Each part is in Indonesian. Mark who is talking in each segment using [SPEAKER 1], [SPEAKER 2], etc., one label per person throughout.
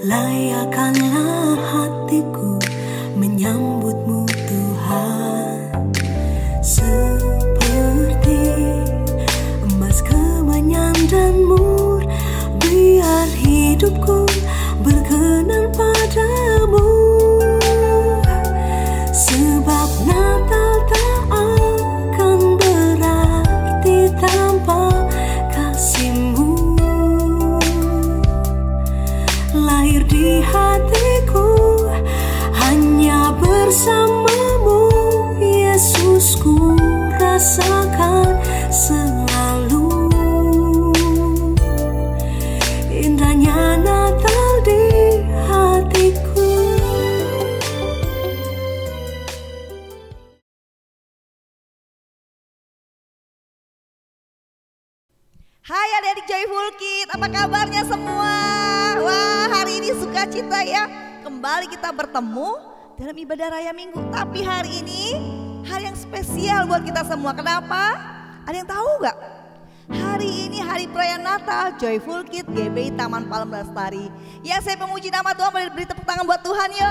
[SPEAKER 1] Layakkanlah hatiku menyambutmu Tuhan, seperti emas kemenyan dan mur. Biar hidupku berkenan padamu, sebab Natal tak akan berarti tanpa kasih-Mu. Lahir di hatiku hanya bersama-Mu, Yesusku rasakan selalu. Indahnya Natal di hatiku.
[SPEAKER 2] Hai adik-adik Joyful Kids, apa kabarnya semua? Wah, hari ini sukacita ya. Kembali kita bertemu dalam ibadah raya Minggu. Tapi hari ini hari yang spesial buat kita semua. Kenapa? Ada yang tahu gak? Hari ini hari perayaan Natal Joyful Kids GBI Taman Palem Lestari. Ya, saya pemuji nama Tuhan, beri tepuk tangan buat Tuhan ya.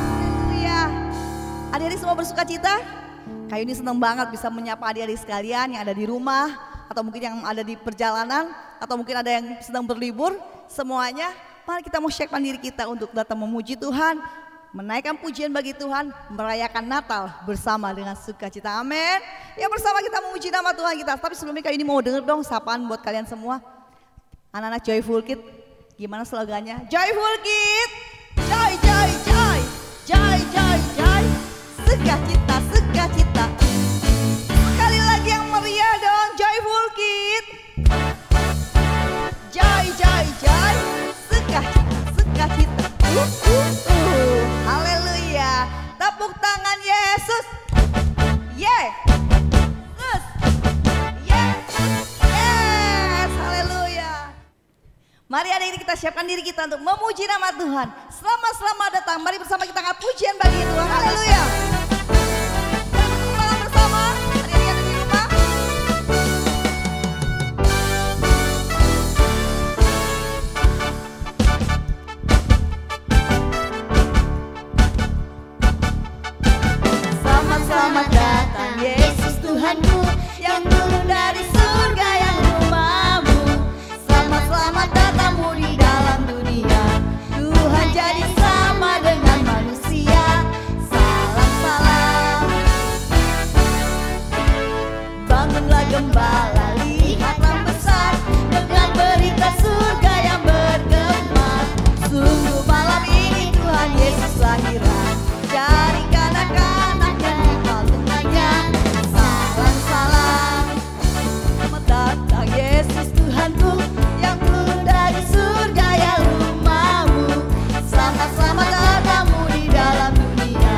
[SPEAKER 2] Haleluya. Adik-adik semua bersukacita? Kayu ini senang banget bisa menyapa adik-adik sekalian yang ada di rumah, atau mungkin yang ada di perjalanan, atau mungkin ada yang sedang berlibur. Semuanya, mari kita mau siapkan diri kita untuk datang memuji Tuhan, menaikkan pujian bagi Tuhan, merayakan Natal bersama dengan sukacita. Amin. Ya, bersama kita memuji nama Tuhan kita. Tapi sebelumnya Kayu ini mau denger dong sapaan buat kalian semua. Anak-anak Joyful Kids, gimana slogannya? Joyful Kids, joy, joy, joy, joy, joy, joy. Sukacita, sukacita. Sekali lagi yang meriah dong, Joyful Kids. Joy, joy, joy. Sukacita, sukacita. Haleluya. Tepuk tangan Yesus. Yeah. Yes. Yes. Yes. Haleluya. Mari adik-adik kita siapkan diri kita untuk memuji nama Tuhan. Selamat datang. Mari bersama kita angkat pujian bagi Tuhan. Haleluya. Selamat datang Yesus Tuhanku yang turun dari surga yang rumah-Mu. Selamat datang-Mu di dalam dunia. Tuhan jadi sama dengan manusia. Salam-salam. Bangunlah gembala, lihatlah besar dengan berita surga yang bergema. Sungguh malam ini Tuhan Yesus lahiran dari kanak-kanak yang dikalungkannya. Salam-salam. Selamat datang Yesus Tuhanku yang turun dari surga yang rumah-Mu. Selamat datang-Mu di dalam dunia.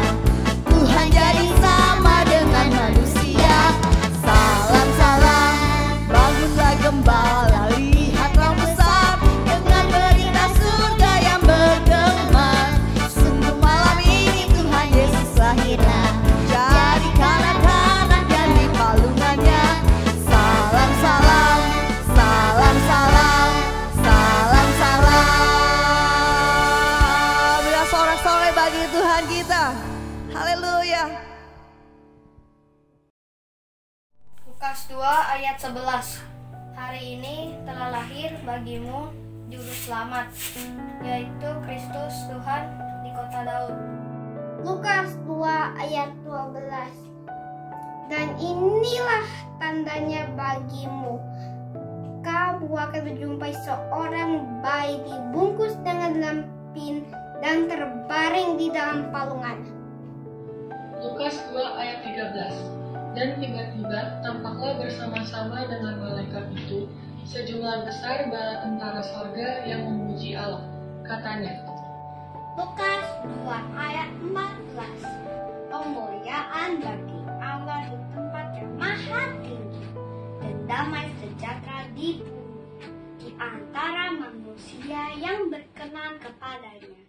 [SPEAKER 2] Tuhan jadi sama dengan manusia. Salam-salam. Bangunlah gembala, lihatlah besar dengan berita surga yang bergema. Sungguh malam ini Tuhan Yesus lahiran dari kanak-kanak yang di palungannya. Salam-salam, salam-salam, salam-salam. Berilah sorak-sorai bagi Tuhan kita. Haleluya.
[SPEAKER 3] Lukas 2 ayat 11. Hari ini telah lahir bagimu juru selamat, yaitu Kristus Tuhan di kota Daud.
[SPEAKER 4] Lukas 2 ayat 12. Dan inilah tandanya bagimu, kamu akan menjumpai seorang bayi dibungkus dengan lampin dan terbaring di dalam palungan.
[SPEAKER 5] Lukas 2 ayat 13. Dan tiba-tiba tampaklah bersama-sama dengan malaikat itu sejumlah besar bala tentara sorga yang memuji Allah. Katanya,
[SPEAKER 4] Lukas 2 ayat 14. Kemuliaan bagi Allah di tempat yang maha tinggi, dan damai sejahtera di bumi di antara manusia yang berkenan kepadanya.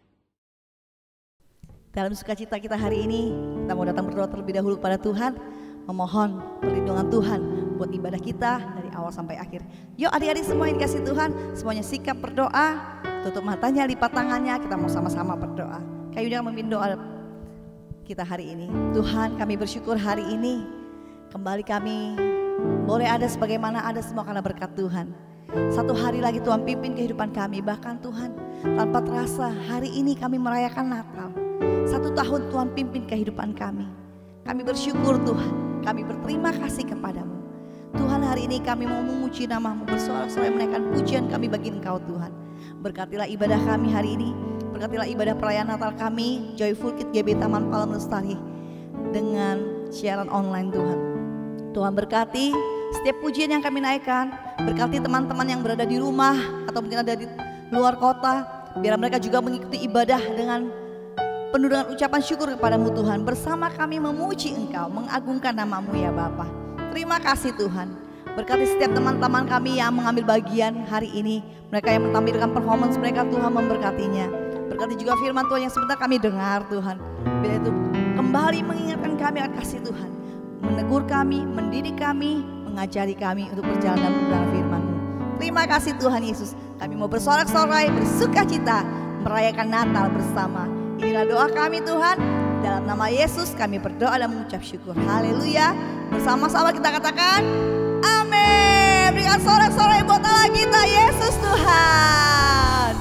[SPEAKER 2] Dalam sukacita kita hari ini, kita mau datang berdoa terlebih dahulu pada Tuhan, memohon perlindungan Tuhan buat ibadah kita dari awal sampai akhir. Yuk adik-adik semua yang dikasih Tuhan, semuanya sikap berdoa, tutup matanya, lipat tangannya, kita mau sama-sama berdoa. Kayu dia memimpin doa kita hari ini. Tuhan, kami bersyukur hari ini kembali kami boleh ada sebagaimana ada semua karena berkat Tuhan. Satu hari lagi Tuhan pimpin kehidupan kami. Bahkan Tuhan tanpa terasa hari ini kami merayakan Natal. 1 tahun Tuhan pimpin kehidupan kami. Kami bersyukur Tuhan. Kami berterima kasih kepadamu. Tuhan hari ini kami mau memuji nama-Mu, bersorak-sorai menaikkan pujian kami bagi Engkau Tuhan. Berkatilah ibadah kami hari ini. Berkatilah ibadah perayaan Natal kami Joyful Kids GB Taman Palem Lestari dengan siaran online Tuhan. Tuhan berkati setiap pujian yang kami naikkan. Berkati teman-teman yang berada di rumah atau mungkin ada di luar kota. Biar mereka juga mengikuti ibadah dengan penuh dengan ucapan syukur kepadamu Tuhan. Bersama kami memuji Engkau, mengagungkan nama-Mu ya Bapa. Terima kasih Tuhan. Berkati setiap teman-teman kami yang mengambil bagian hari ini. Mereka yang menampilkan performance mereka, Tuhan memberkatinya. Berkati juga firman Tuhan yang sebentar kami dengar Tuhan. Bila itu kembali mengingatkan kami akan kasih Tuhan. Menegur kami, mendidik kami, mengajari kami untuk berjalan dalam kebenaran firman-Mu. Terima kasih Tuhan Yesus. Kami mau bersorak-sorai, bersuka cita, merayakan Natal bersama. Inilah doa kami Tuhan. Dalam nama Yesus kami berdoa dan mengucap syukur. Haleluya. Bersama-sama kita katakan amin. Berikan sorak-sorai buat Allah kita, Yesus Tuhan.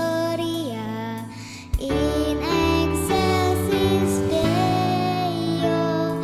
[SPEAKER 4] Gloria in excelsis Deo,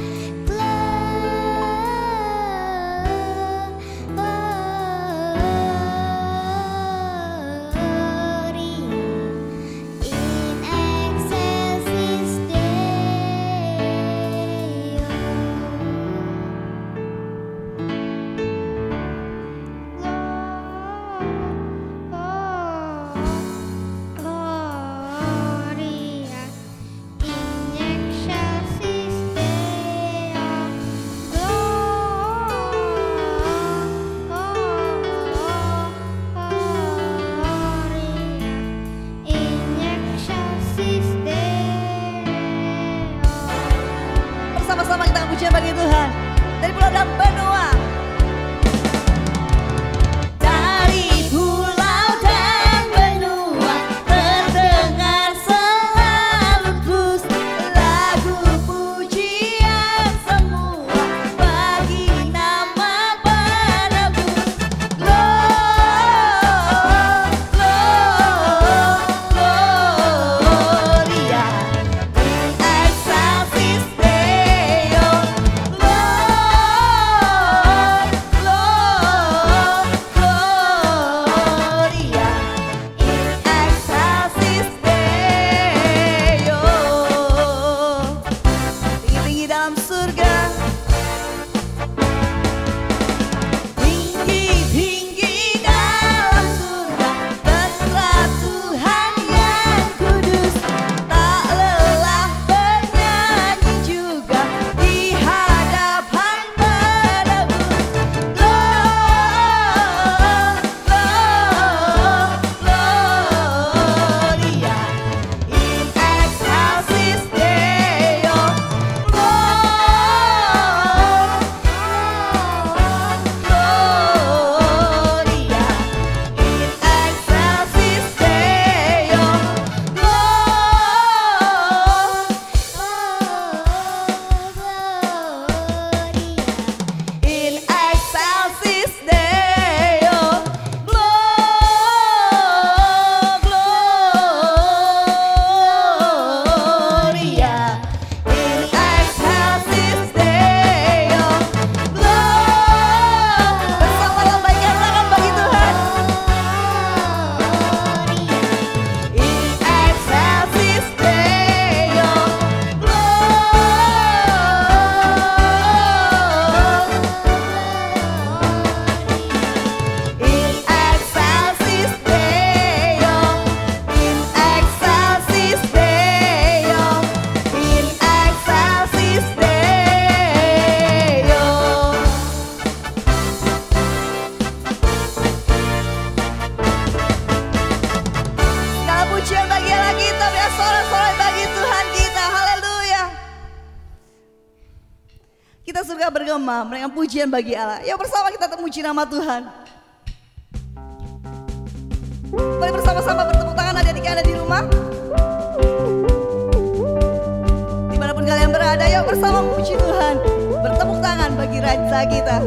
[SPEAKER 2] surga bergema dengan pujian bagi Allah. Yuk bersama kita memuji nama Tuhan. Mari bersama-sama bertepuk tangan adik-adik yang ada di rumah. Dimanapun kalian berada, yuk bersama memuji Tuhan. Bertepuk tangan bagi Raja kita.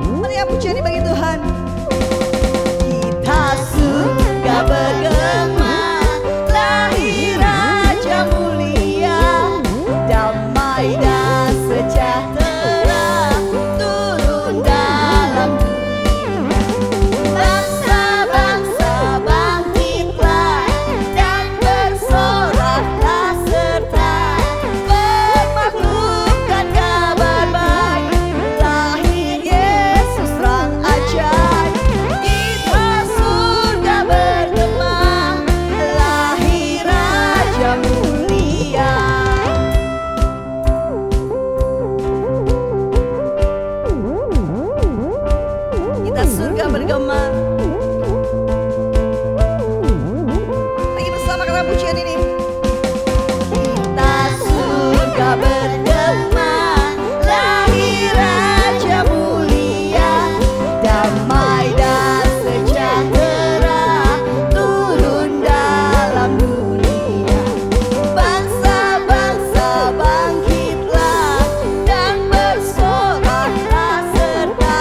[SPEAKER 2] Mari yang pujian bagi Tuhan. Kita surga bergema, lahir Raja mulia, damai dan sejahtera turun dalam dunia. Bangsa-bangsa bangkitlah dan bersoraklah serta bermaklumkan kabar baik, lahir Yesus terang ajaib. Kita surga bergema, lahir Raja mulia. Kita surga bergema. Lagi bersama kata pujian ini. Kita surga bergema, lahir Raja mulia, damai dan sejahtera turun dalam dunia. Bangsa-bangsa bangkitlah dan bersoraklah serta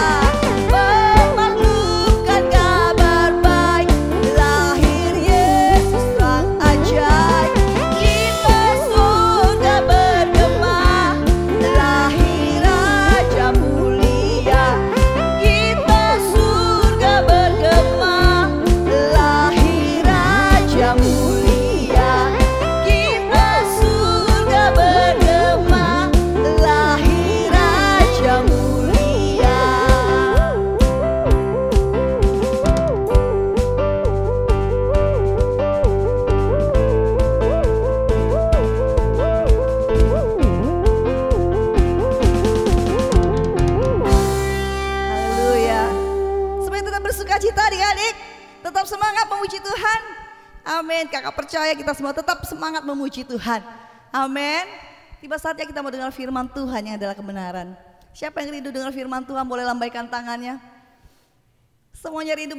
[SPEAKER 2] bermaklumkan kabar baik, lahir Yesus terang ajaib. Kita surga bergema, lahir Raja mulia. Kita surga bergema, lahir Raja mulia. Kita surga bergema, lahir Raja mulia. Haleluya. Semuanya tetap bersuka cita adik-adik. Tetap semangat memuji Tuhan. Amin. Kakak percaya kita semua tetap semangat memuji Tuhan. Amin. Tiba saatnya kita mau dengar firman Tuhan yang adalah kebenaran. Siapa yang rindu dengar firman Tuhan boleh lambaikan tangannya. Semuanya rindu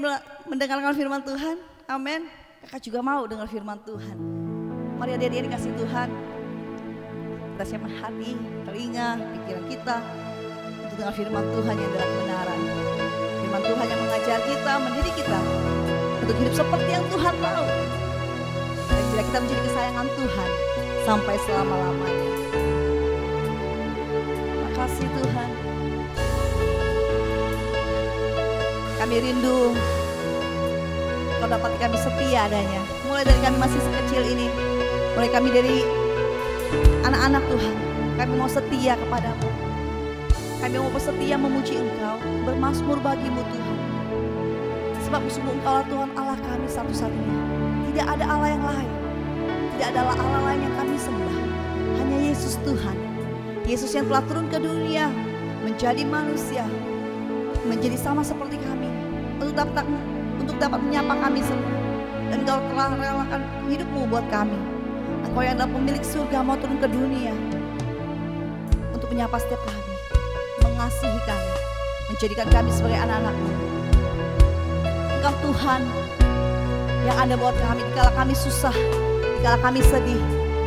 [SPEAKER 2] mendengarkan firman Tuhan. Amin. Kakak juga mau dengar firman Tuhan. Mari adik-adik dikasih Tuhan. Kita siapkan hati, telinga, pikiran kita untuk dengar firman Tuhan yang adalah kebenaran. Firman Tuhan yang mengajar kita, mendidik kita untuk hidup seperti yang Tuhan mau. Dan bila kita menjadi kesayangan Tuhan sampai selama-lamanya. Terima kasih Tuhan. Kami rindu Kau dapat kami setia adanya. Mulai dari kami masih sekecil ini, mulai kami dari anak-anak Tuhan, kami mau setia kepadamu. Kami mau bersetia memuji Engkau, bermazmur bagimu Tuhan. Sebab sungguh Engkau Tuhan Allah kami satu-satunya. Tidak ada Allah yang lain. Tidak ada Allah lain yang kami sembah. Hanya Yesus Tuhan. Yesus yang telah turun ke dunia, menjadi manusia, menjadi sama seperti kami, untuk dapat menyapa kami semua. Dan Engkau telah relakan hidupmu buat kami. Engkau yang adalah pemilik surga mau turun ke dunia untuk menyapa setiap kami, mengasihi kami, menjadikan kami sebagai anak-anak-Mu. Engkau Tuhan yang ada buat kami dikala kami susah, dikala kami sedih.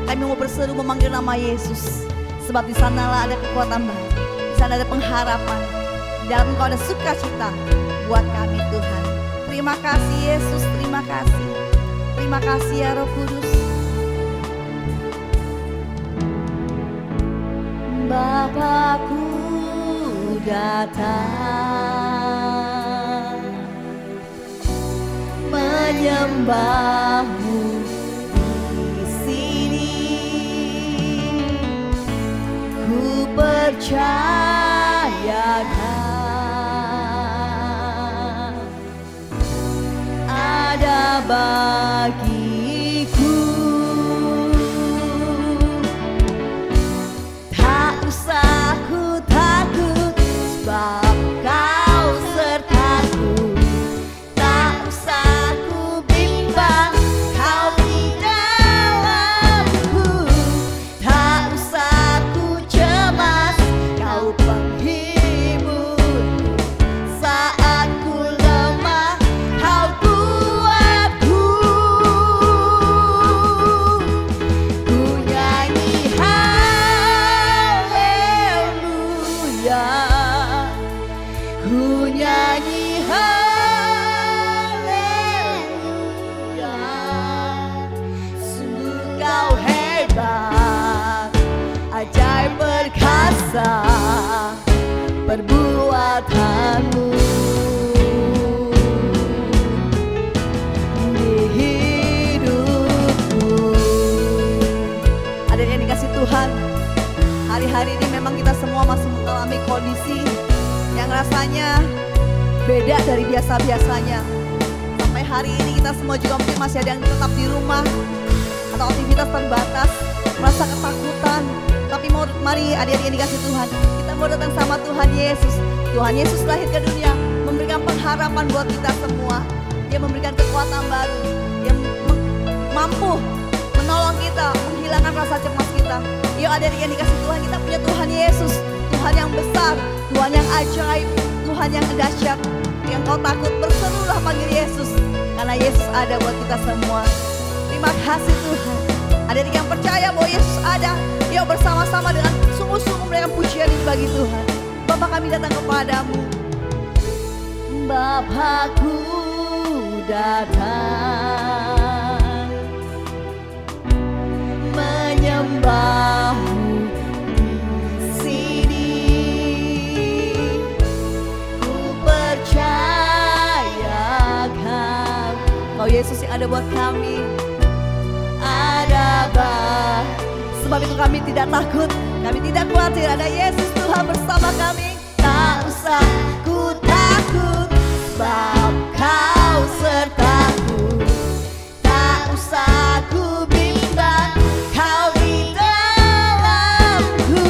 [SPEAKER 2] Kami mau berseru memanggil nama Yesus, sebab di sanalah ada kekuatan baru, di sana ada pengharapan, di dalam Engkau ada sukacita buat kami Tuhan. Terima kasih Yesus, terima kasih. Terima kasih ya Roh Kudus. Bapakku datang menyembahmu di sini. Ku percayakan ada bagiku. Tak usah ku takut, sebab Kau sertaku. Tak usah ku bimbang, Kau di dalamku. Tak usah ku cemas, Kau biasa perbuatanmu di hidupku. Ada yang dikasih Tuhan, hari-hari ini memang kita semua masih mengalami kondisi yang rasanya beda dari biasa-biasanya. Sampai hari ini kita semua juga mungkin masih ada yang tetap di rumah atau aktivitas terbatas, merasa ketakutan. Tapi mari adik-adik yang dikasih Tuhan, kita mau datang sama Tuhan Yesus. Tuhan Yesus lahir ke dunia, memberikan pengharapan buat kita semua. Dia memberikan kekuatan baru, dia mampu menolong kita, menghilangkan rasa cemas kita. Yuk adik-adik yang dikasih Tuhan, kita punya Tuhan Yesus, Tuhan yang besar, Tuhan yang ajaib, Tuhan yang dahsyat. Yang kau takut, berserulah panggil Yesus, karena Yesus ada buat kita semua. Terima kasih Tuhan. Adik-adik yang percaya bahwa Yesus ada, yuk bersama-sama dengan sungguh-sungguh memberikan pujian ini bagi Tuhan. Bapa, kami datang kepadamu. Bapakku datang menyembahmu di sini. Ku percayakan Kau Yesus yang ada buat kami. Sebab itu kami tidak takut, kami tidak khawatir. Ada Yesus Tuhan bersama kami. Tak usah ku takut, sebab Kau sertaku. Tak usah ku bimbang, Kau di dalamku.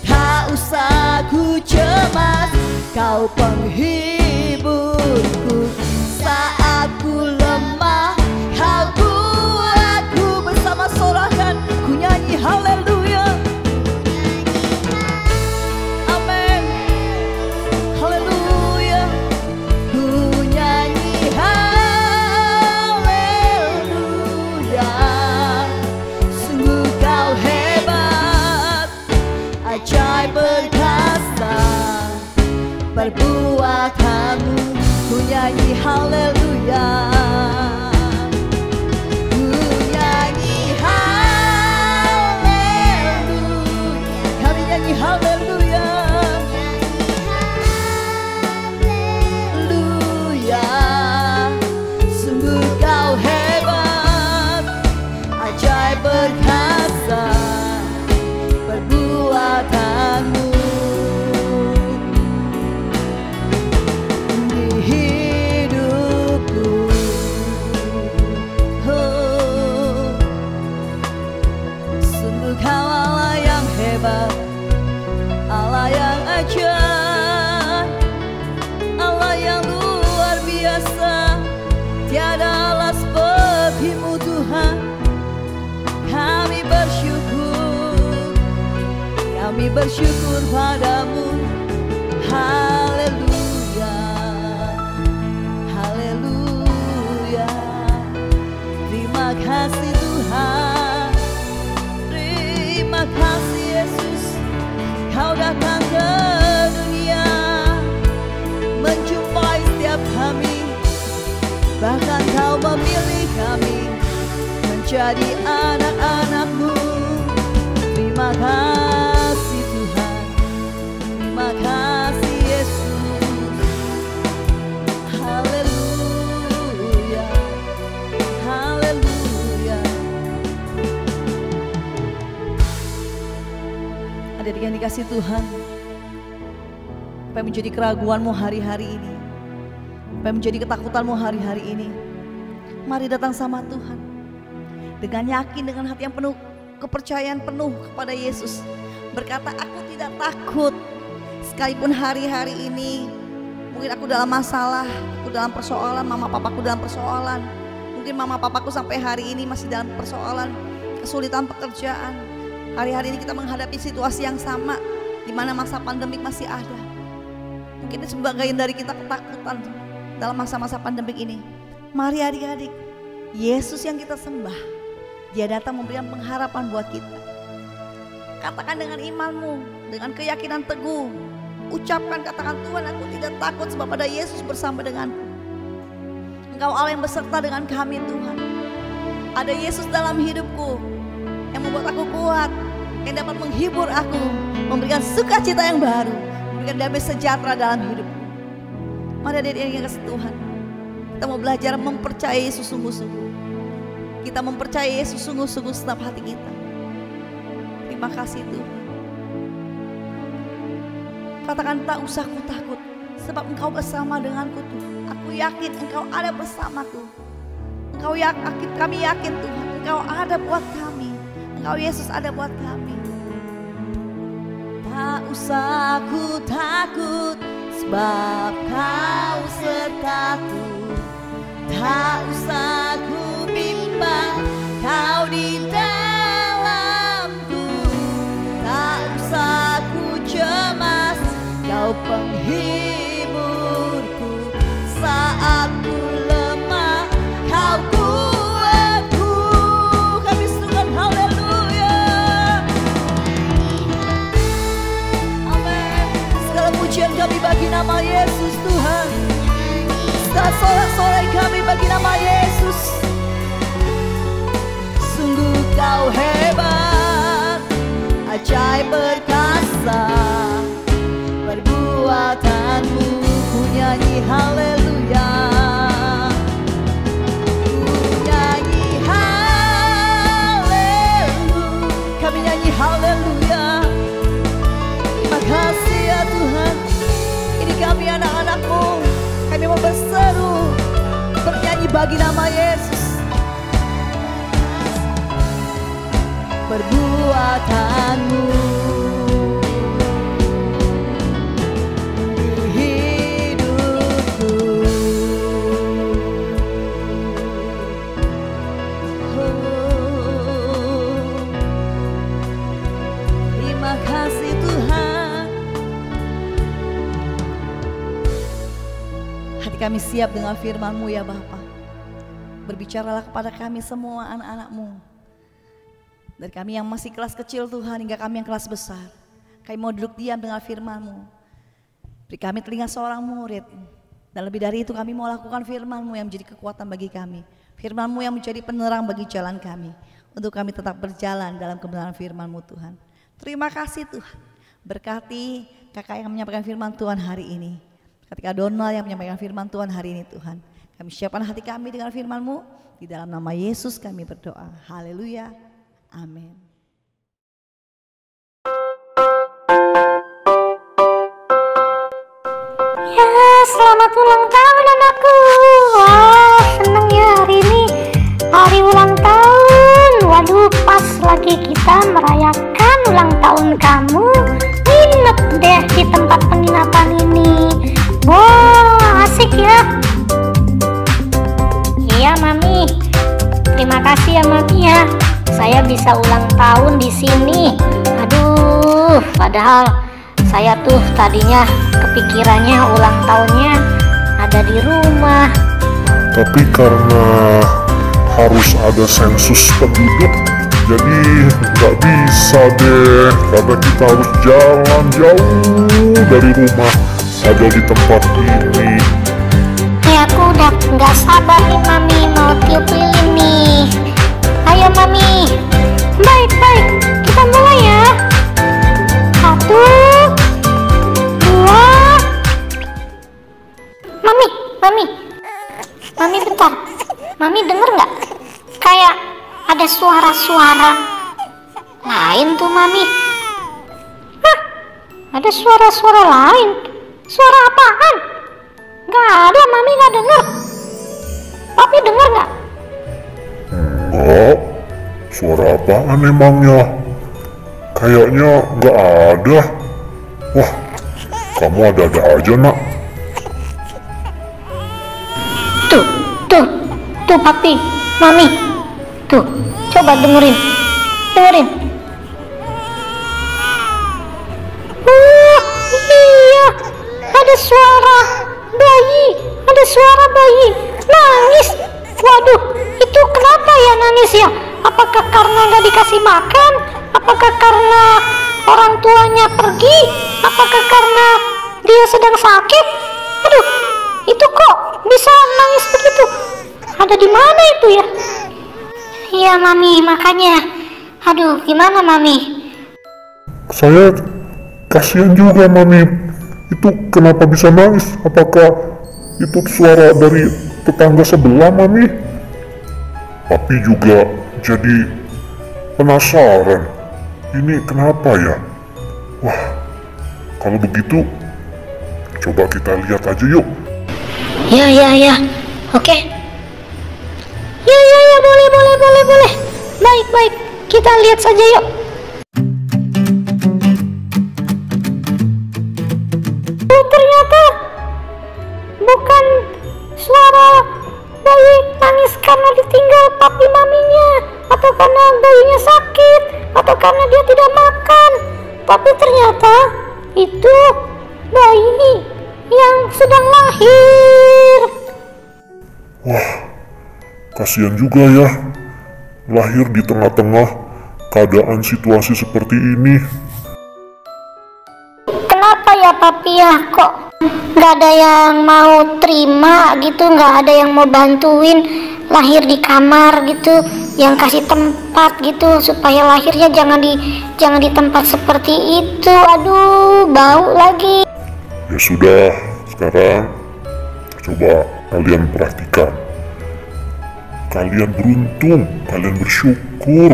[SPEAKER 2] Tak usah ku cemas, Kau penghiburku. Saat ku lemah, Kau kuatku. Bersama sorakan ku nyanyi haleluya. Amin. Haleluya. Ku nyanyi haleluya. Sungguh Kau hebat, ajaib perkasa perbuatanmu. Ku nyanyi haleluya. Haleluya, haleluya, sungguh Kau hebat, ajaib perkasa perbuatanmu di hidupku. Oh, sungguh Kau Allah yang hebat, Allah yang ajaib, Allah yang luar biasa. Tiada Allah seperti-Mu Tuhan. Kami bersyukur padamu. Haleluya, haleluya. Terima kasih Tuhan, terima kasih Yesus. Kau datang ke dunia, menjumpai setiap kami. Bahkan Kau memilih kami menjadi anak-anak-Mu. Terima kasih Tuhan, terima kasih Yesus. Haleluya, haleluya. Adik-adik yang dikasih Tuhan, apa yang menjadi keraguanmu hari-hari ini, apa yang menjadi ketakutanmu hari-hari ini, mari datang sama Tuhan dengan yakin, dengan hati yang penuh kepercayaan penuh kepada Yesus. Berkata, aku tidak takut. Sekalipun hari-hari ini mungkin aku dalam masalah, aku dalam persoalan, mama papaku dalam persoalan. Mungkin mama papaku sampai hari ini masih dalam persoalan kesulitan pekerjaan. Hari-hari ini kita menghadapi situasi yang sama, di mana masa pandemik masih ada. Mungkin sebagian dari kita ketakutan dalam masa-masa pandemik ini. Mari adik-adik, Yesus yang kita sembah, Dia datang memberikan pengharapan buat kita. Katakan dengan imanmu, dengan keyakinan teguh. Ucapkan, katakan, Tuhan, aku tidak takut sebab ada Yesus bersama denganku. Engkau Allah yang beserta dengan kami Tuhan. Ada Yesus dalam hidupku yang membuat aku kuat, yang dapat menghibur aku, memberikan sukacita yang baru, memberikan damai sejahtera dalam hidupku. Mari adik-adik yang kasih Tuhan, kita mau belajar mempercayai Yesus sungguh-sungguh. Kita mempercayai Yesus sungguh-sungguh segenap hati kita. Terima kasih Tuhan. Katakan, tak usah ku takut, sebab Engkau bersama denganku Tuhan. Aku yakin Engkau ada bersamaku. Kami yakin Tuhan, Engkau ada buat kami. Engkau Yesus ada buat kami. Tak usah ku takut, sebab Kau sertaku. Tak usah ku bimbang, Kau di dalamku. Tak usah ku cemas, Kau penghiburku. Saat ku lemah, Kau kuatku. Kami serukan haleluya. Amin. Segala pujian kami bagi nama Yesus Tuhan. Segala sorak-sorai kami bagi nama Yesus. Sungguh Kau hebat, ajaib perkasa. Perbuatanmu ku nyanyi haleluya. Ku nyanyi haleluya. Kami nyanyi haleluya. Terima kasih ya Tuhan. Ini kami anak-anak-Mu. Kami mau berseru, bernyanyi bagi nama Yesus. Perbuatanmu kami siap dengan firman-Mu ya Bapa. Berbicaralah kepada kami semua anak-anak-Mu. Dari kami yang masih kelas kecil Tuhan hingga kami yang kelas besar. Kami mau duduk diam dengan firman-Mu. Beri kami telinga seorang murid. Dan lebih dari itu kami mau lakukan firman-Mu yang menjadi kekuatan bagi kami. Firman-Mu yang menjadi penerang bagi jalan kami. Untuk kami tetap berjalan dalam kebenaran firman-Mu Tuhan. Terima kasih Tuhan. Berkati kakak yang menyampaikan firman Tuhan hari ini. Ketika Donald yang menyampaikan firman Tuhan hari ini Tuhan. Kami siapkan hati kami dengan firman-Mu. Di dalam nama Yesus kami berdoa. Haleluya. Amin.
[SPEAKER 6] Ya, selamat ulang tahun anakku. Wah, senang ya hari ini. Hari ulang tahun. Waduh, pas lagi kita merayakan ulang tahun kamu. Nginep deh di tempat penginapan ini. Wah, asik ya. Iya, Mami. Terima kasih ya, Mami ya. Saya bisa ulang tahun di sini. Aduh, padahal saya tuh tadinya kepikirannya ulang tahunnya ada di rumah.
[SPEAKER 7] Tapi karena harus ada sensus penduduk, jadi nggak bisa deh. Karena kita harus jalan jauh dari rumah. Ada di tempat ini.
[SPEAKER 6] Ya aku udah nggak sabar nih Mami mau tiup lilin nih. Ayo Mami. Baik, kita mulai ya. 1, 2. Mami bentar. Mami denger nggak? Kayak ada suara-suara lain tuh Mami. Hah? Ada suara-suara lain? Suara apaan? Nggak ada, Mami nggak denger. Papi denger nggak?
[SPEAKER 7] Enggak. Suara apaan emangnya? Kayaknya nggak ada. Wah, kamu ada-ada aja nak. Tuh Papi, Mami. Tuh, coba dengerin. Iya, ada suara bayi nangis. Waduh, itu kenapa ya nangis ya? Apakah karena nggak dikasih makan? Apakah karena orang tuanya pergi? Apakah karena dia sedang sakit? Aduh, itu kok bisa nangis begitu? Ada di mana itu ya? Iya Mami, makanya. Aduh, gimana Mami?
[SPEAKER 8] saya kasihan juga Mami. Itu kenapa bisa nangis? Apakah itu suara dari tetangga sebelah Mami? Papi juga jadi penasaran. Ini kenapa ya? Wah, kalau begitu coba kita lihat aja yuk.
[SPEAKER 7] Ya. Oke. Ya, boleh. Baik. Kita lihat saja yuk. Oh, ternyata bukan suara bayi nangis karena ditinggal papi maminya, atau karena bayinya sakit, atau karena dia tidak makan. Tapi ternyata itu bayi yang sedang lahir.
[SPEAKER 8] Wah, kasihan juga ya, lahir di tengah-tengah keadaan situasi seperti ini.
[SPEAKER 7] Kenapa ya papi ya, kok nggak ada yang mau terima gitu, nggak ada yang mau bantuin lahir di kamar gitu, yang kasih tempat gitu supaya lahirnya jangan di tempat seperti itu. Aduh, bau lagi.
[SPEAKER 8] Ya sudah, sekarang coba kalian perhatikan. Kalian beruntung, kalian bersyukur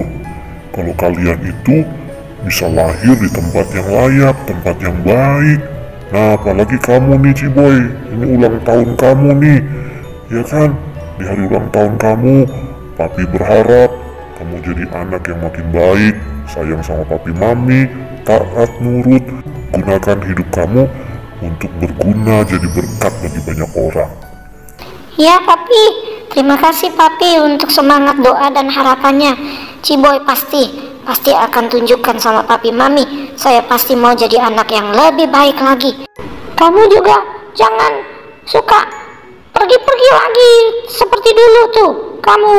[SPEAKER 8] kalau kalian itu bisa lahir di tempat yang layak, tempat yang baik. Nah, apalagi kamu nih Ciboy, ini ulang tahun kamu nih, ya kan? Di hari ulang tahun kamu, papi berharap kamu jadi anak yang makin baik, sayang sama papi mami, taat nurut, gunakan hidup kamu untuk berguna jadi berkat bagi banyak orang.
[SPEAKER 7] Ya papi, terima kasih papi untuk semangat doa dan harapannya. Ciboy pasti akan tunjukkan sama papi mami, saya pasti mau jadi anak yang lebih baik lagi. Kamu juga jangan suka pergi-pergi lagi seperti dulu tuh. Kamu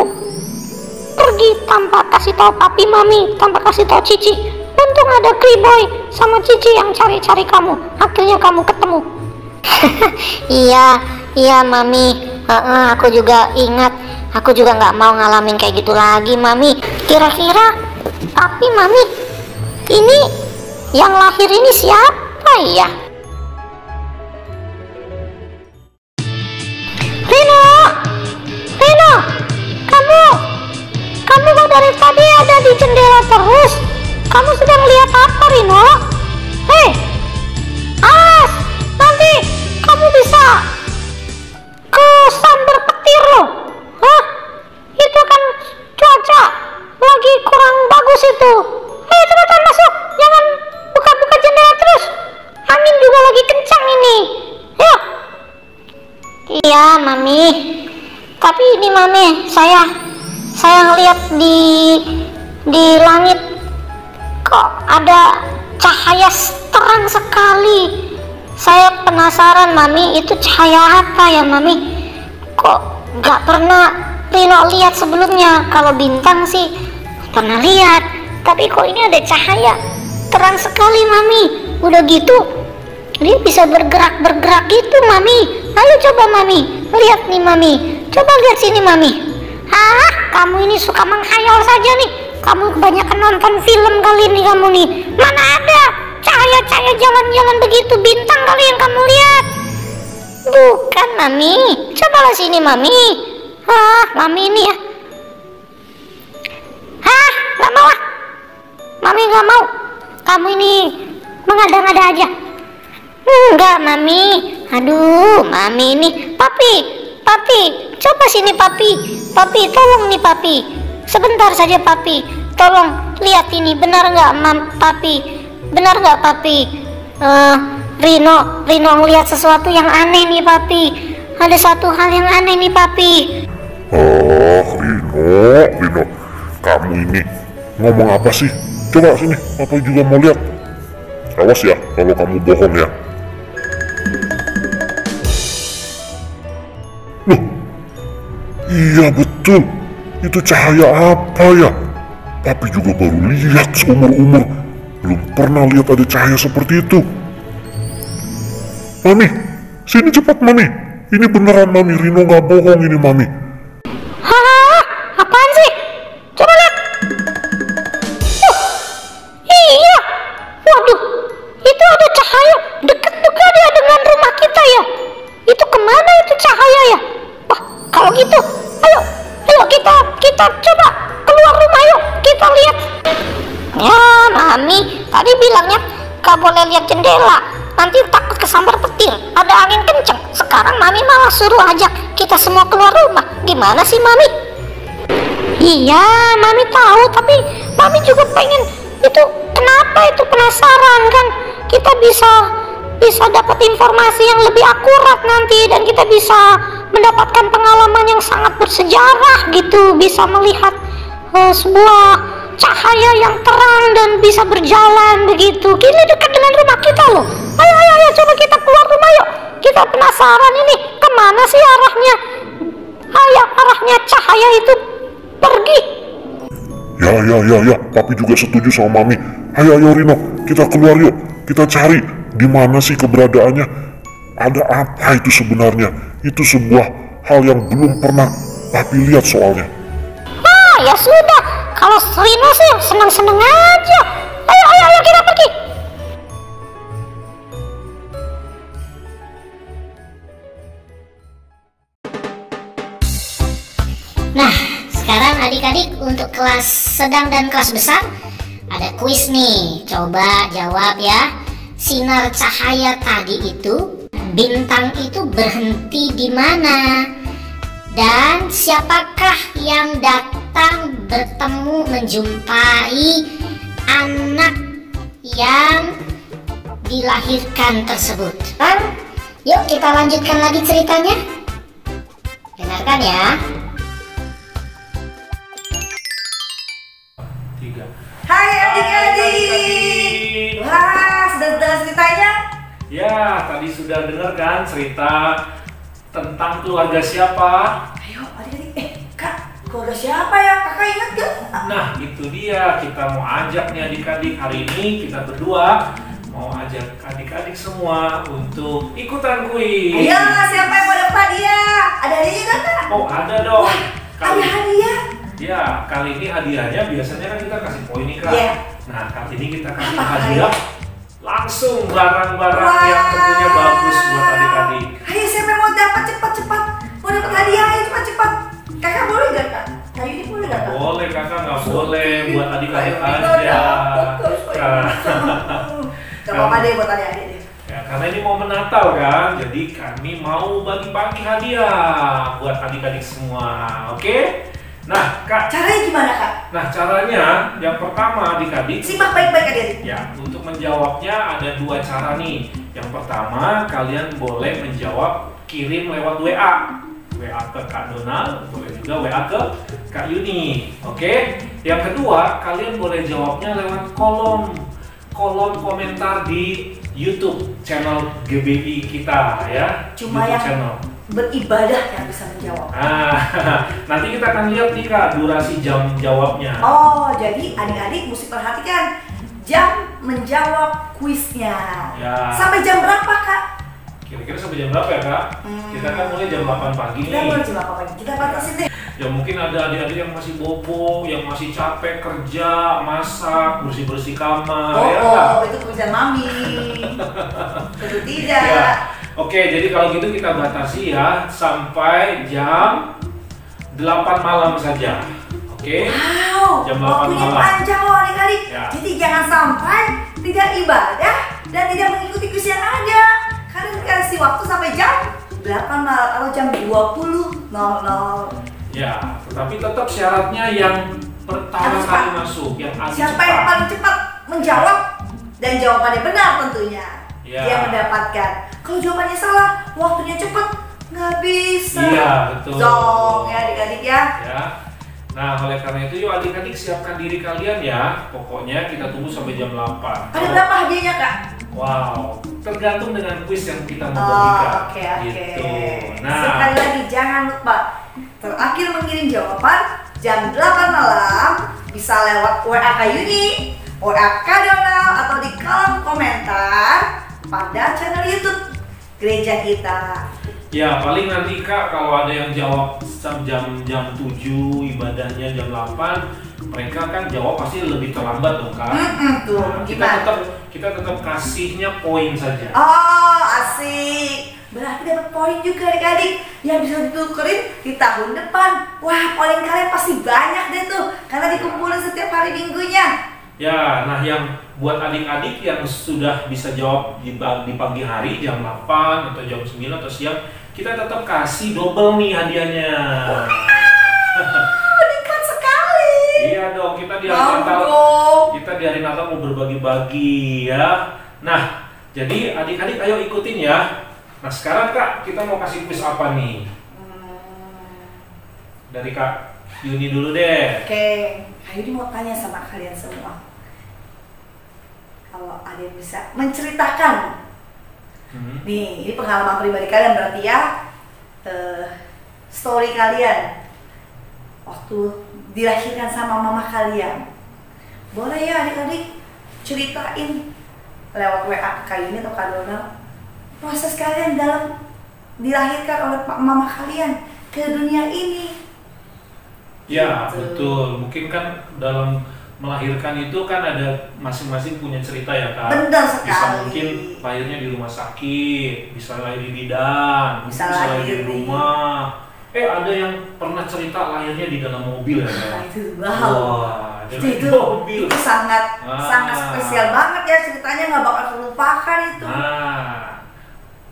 [SPEAKER 7] pergi tanpa kasih tahu papi mami, tanpa kasih tahu Cici. Untung ada Kriboy sama Cici yang cari-cari kamu. Akhirnya kamu ketemu. Iya mami. Aku juga ingat. Aku juga nggak mau ngalamin kayak gitu lagi mami. Kira-kira papi mami, ini yang lahir ini siapa ya? Rino, kamu kok dari tadi ada di jendela terus? Kamu sedang lihat apa, Rino? Hei, awas, nanti kamu bisa kesambar petir loh. Hah? Itu kan cuaca lagi kurang bagus itu. Hei, cepetan masuk, jangan buka-buka jendela terus. Angin juga lagi kencang ini. Yuk. Iya, mami. Tapi ini mami, saya ngeliat di langit kok ada cahaya terang sekali. Saya penasaran mami, itu cahaya apa ya mami? Kok nggak pernah Rino lihat sebelumnya. Kalau bintang sih pernah lihat, tapi kok ini ada cahaya terang sekali mami. Udah gitu dia bisa bergerak gitu mami. Ayo coba mami, lihat nih mami, coba lihat sini mami. Kamu ini suka menghayal saja nih. Kamu kebanyakan nonton film kali ini kamu nih. Mana ada cahaya-cahaya jalan-jalan begitu, bintang kali yang kamu lihat. Bukan mami, cobalah sini mami. Mami ini ya. Gak mau ah. Mami gak mau. Kamu ini mengada-ngada aja. Enggak mami. Aduh mami ini. Papi, coba sini papi. Papi, tolong nih papi. Sebentar saja papi. Tolong lihat ini, benar nggak papi? Benar nggak papi? Rino ngeliat sesuatu yang aneh nih papi. Ada satu hal yang aneh nih papi.
[SPEAKER 8] Rino, kamu ini ngomong apa sih? Coba sini, Papa juga mau lihat. Awas ya, kalau kamu bohong ya. Loh, iya betul. Itu cahaya apa ya? Papi juga baru lihat seumur-umur. Belum pernah lihat ada cahaya seperti itu. Mami, sini cepat Mami. Ini beneran Mami, Rino nggak bohong ini Mami.
[SPEAKER 7] Apaan sih? Coba lihat. Iya. Wah Ayo, ayo kita coba keluar rumah, yuk kita lihat. Ya, Mami tadi bilangnya gak boleh lihat jendela, nanti takut kesambar petir, ada angin kenceng. Sekarang Mami malah suruh ajak kita semua keluar rumah. Gimana sih Mami? Iya, Mami tahu, tapi Mami juga pengen itu. Kenapa itu penasaran kan? Kita bisa dapat informasi yang lebih akurat nanti, dan kita bisa mendapatkan pengalaman yang sangat bersejarah gitu, bisa melihat sebuah cahaya yang terang dan bisa berjalan begitu. Ini dekat dengan rumah kita loh. Ayo coba kita keluar rumah yuk. Kita penasaran ini kemana sih arahnya. Arahnya cahaya itu pergi.
[SPEAKER 8] Ya, Papi juga setuju sama Mami. Ayo Rino, kita keluar yuk. Kita cari di mana sih keberadaannya. Ada apa itu sebenarnya? Itu sebuah hal yang belum pernah Papi lihat soalnya.
[SPEAKER 7] Ya sudah, kalau Rino sih senang-senang aja. Ayo kita pergi.
[SPEAKER 6] Nah, sekarang adik-adik untuk kelas sedang dan kelas besar ada kuis nih. Coba jawab ya. Sinar cahaya tadi itu, bintang itu berhenti di mana? Dan siapakah yang datang bertemu menjumpai anak yang dilahirkan tersebut? Yuk kita lanjutkan lagi ceritanya. Dengarkan ya.
[SPEAKER 2] Hai adik-adik. Wah, sudah dengar ceritanya?
[SPEAKER 9] Ya, tadi sudah dengar kan cerita tentang keluarga siapa?
[SPEAKER 2] Ayo adik-adik, Kak, keluarga siapa ya? Kakak ingat gak?
[SPEAKER 9] Nah, itu dia, kita mau ajak nih adik-adik. Hari ini kita berdua mau ajak adik-adik semua untuk ikutan kuis.
[SPEAKER 2] Ayo, siapa yang mau dapat hadiah? Ada hadiahnya gak, Kak?
[SPEAKER 9] Oh, ada dong.
[SPEAKER 2] Ada hadiah?
[SPEAKER 9] Ya, kali ini hadiahnya biasanya kan kita kasih poin nih Kak.
[SPEAKER 2] Yeah.
[SPEAKER 9] Nah, kali ini kita kasih hadiah langsung barang-barang yang tentunya bagus buat adik-adik.
[SPEAKER 2] Ayo, siapa yang mau dapat cepat-cepat? Mau dapat hadiah, ayo cepat-cepat. Kakak boleh gak, Kak? Kayu ini boleh gak, Kak?
[SPEAKER 9] Boleh Kakak, nggak boleh, buat adik-adik aja.
[SPEAKER 2] Gak apa-apa deh buat adik-adik deh.
[SPEAKER 9] Ya, karena ini mau Natal kan, jadi kami mau bagi-bagi hadiah buat adik-adik semua, oke? Nah, Kak.
[SPEAKER 2] Caranya gimana, Kak?
[SPEAKER 9] Nah, caranya yang pertama adik-adik.
[SPEAKER 2] Simak baik-baik adik-adik.
[SPEAKER 9] Ya, untuk menjawabnya ada dua cara nih. Yang pertama, kalian boleh menjawab kirim lewat WA. WA ke Kak Donald, boleh juga WA ke Kak Yuni. Oke? Yang kedua, kalian boleh jawabnya lewat kolom komentar di YouTube channel GBI kita ya.
[SPEAKER 2] Cuma
[SPEAKER 9] YouTube
[SPEAKER 2] yang
[SPEAKER 9] channel
[SPEAKER 2] beribadah yang bisa menjawab.
[SPEAKER 9] Nanti kita akan lihat nih Kak durasi jam jawabnya.
[SPEAKER 2] Oh, jadi adik-adik mesti perhatikan jam menjawab kuisnya.
[SPEAKER 9] Ya.
[SPEAKER 2] Sampai jam berapa, Kak?
[SPEAKER 9] Kira-kira sampai jam berapa ya Kak? Kita kan mulai jam 8 pagi nih.
[SPEAKER 2] Kita mulai jam 8 pagi, kita batasin deh.
[SPEAKER 9] Ya mungkin ada adik-adik yang masih bobo, yang masih capek kerja, masak, bersih-bersih kamar.
[SPEAKER 2] Oh, itu pekerjaan Mami. Tentu tidak.
[SPEAKER 9] Ya. Oke, jadi kalau gitu kita batasi ya sampai jam 8 malam saja. Oke?
[SPEAKER 2] Wow,
[SPEAKER 9] jam 8
[SPEAKER 2] waktunya
[SPEAKER 9] malam.
[SPEAKER 2] panjang loh adik-adik.
[SPEAKER 9] Ya.
[SPEAKER 2] Jadi jangan sampai tidak ibadah dan tidak mengikuti kuis yang ada. Karena dikasih waktu sampai jam 8 malam atau jam 20.00.
[SPEAKER 9] Ya, tetapi tetap syaratnya yang pertama kali masuk, yang paling
[SPEAKER 2] siapa
[SPEAKER 9] cepat.
[SPEAKER 2] yang paling cepat menjawab dan jawabannya benar tentunya,
[SPEAKER 9] Ya.
[SPEAKER 2] dia mendapatkan. Kalau jawabannya salah, waktunya cepat, nggak bisa.
[SPEAKER 9] Iya, betul.
[SPEAKER 2] Dong ya adik-adik ya.
[SPEAKER 9] Ya. Nah, oleh karena itu yuk adik-adik siapkan diri kalian ya. Pokoknya kita tunggu sampai jam 8.
[SPEAKER 2] Ada berapa hadiahnya, Kak?
[SPEAKER 9] Wow, tergantung dengan kuis yang kita mau bagikan.
[SPEAKER 2] Oke.
[SPEAKER 9] Gitu. Nah,
[SPEAKER 2] Sekali lagi jangan lupa terakhir mengirim jawaban jam 8 malam bisa lewat WA Kak Yuni, WA Kak Donald atau di kolom komentar pada channel YouTube gereja kita.
[SPEAKER 9] ya paling nanti Kak kalau ada yang jawab jam 7 ibadahnya jam 8, mereka kan jawab pasti lebih terlambat dong Kak.
[SPEAKER 2] Tuh,
[SPEAKER 9] Nah, kita tetap kasihnya poin saja.
[SPEAKER 2] Oh, asik. Berarti dapat poin juga adik-adik yang bisa ditukerin di tahun depan. Wah, poin kalian pasti banyak deh tuh, karena dikumpulin setiap hari minggunya.
[SPEAKER 9] Ya, nah yang buat adik-adik yang sudah bisa jawab di pagi hari jam 8 atau jam 9 atau siang, kita tetap kasih double nih hadiahnya.
[SPEAKER 2] Dekat sekali.
[SPEAKER 9] Iya dong, kita di hari Natal, mau berbagi-bagi ya. Nah, jadi adik-adik ayo ikutin ya. Nah sekarang Kak, kita mau kasih kuis apa nih? Dari Kak Yuni dulu deh.
[SPEAKER 2] Oke, Kak Yuni mau tanya sama kalian semua. Kalau ada yang bisa menceritakan, nih ini pengalaman pribadi kalian berarti ya, story kalian waktu dilahirkan sama mama kalian. Boleh ya adik-adik ceritain lewat WA Kak Yuni atau Kak Donald proses kalian dalam dilahirkan oleh mama kalian ke dunia ini.
[SPEAKER 9] Ya, betul. Mungkin kan dalam melahirkan itu kan ada masing-masing punya cerita ya Kak.
[SPEAKER 2] Benar sekali.
[SPEAKER 9] Bisa mungkin lahirnya di rumah sakit, bisa lahir di bidan, bisa lahir di rumah. Ada yang pernah cerita lahirnya di dalam mobil ya Kak. Wah,
[SPEAKER 2] itu sangat spesial banget ya ceritanya, nggak bakal terlupakan itu.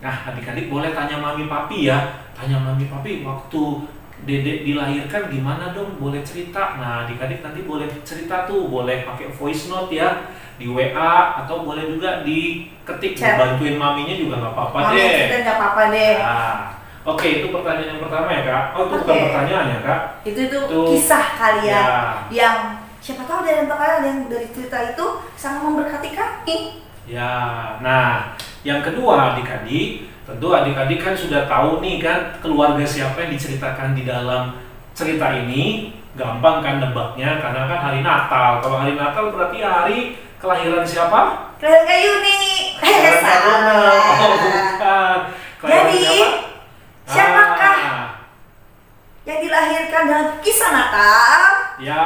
[SPEAKER 9] Nah, adik-adik boleh tanya mami papi ya. Tanya mami papi waktu dedek dilahirkan gimana dong, boleh cerita. Nah, adik-adik nanti boleh cerita tuh, boleh pakai voice note ya di WA atau boleh juga diketik, bantuin maminya juga nggak apa-apa deh.
[SPEAKER 2] Nggak apa-apa deh.
[SPEAKER 9] Nah, oke, itu pertanyaan yang pertama ya Kak. Oh, itu bukan pertanyaan ya Kak.
[SPEAKER 2] Itu kisah kalian yang siapa tahu dari kalian yang dari cerita itu sangat memberkati kami. Ya,
[SPEAKER 9] nah yang kedua adik-adik, tentu adik-adik kan sudah tahu nih kan keluarga siapa yang diceritakan di dalam cerita ini. Gampang kan nebaknya karena kan hari Natal. Kalau hari Natal berarti hari kelahiran siapa?
[SPEAKER 2] Kelahiran Kak Yuni.
[SPEAKER 9] Oh, bukan.
[SPEAKER 2] Jadi siapakah yang dilahirkan dalam kisah Natal?
[SPEAKER 9] Ya,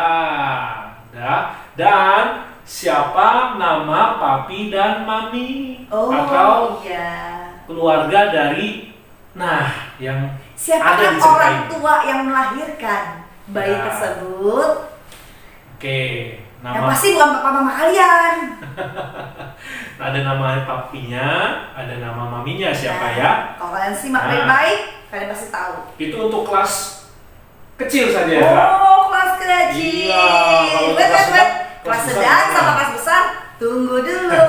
[SPEAKER 9] dan siapa nama papi dan mami atau keluarga dari yang
[SPEAKER 2] siapakah
[SPEAKER 9] ada di
[SPEAKER 2] orang tua yang melahirkan bayi tersebut?
[SPEAKER 9] Oke,
[SPEAKER 2] yang pasti bukan papa mama kalian.
[SPEAKER 9] Ada nama papinya, ada nama maminya siapa ya?
[SPEAKER 2] Kalau kalian simak baik-baik, kalian pasti tahu.
[SPEAKER 9] Itu untuk kelas kecil saja ya.
[SPEAKER 2] Oh, kelas kecil.
[SPEAKER 9] Iya,
[SPEAKER 2] kelas sedang sama kelas besar, tunggu dulu.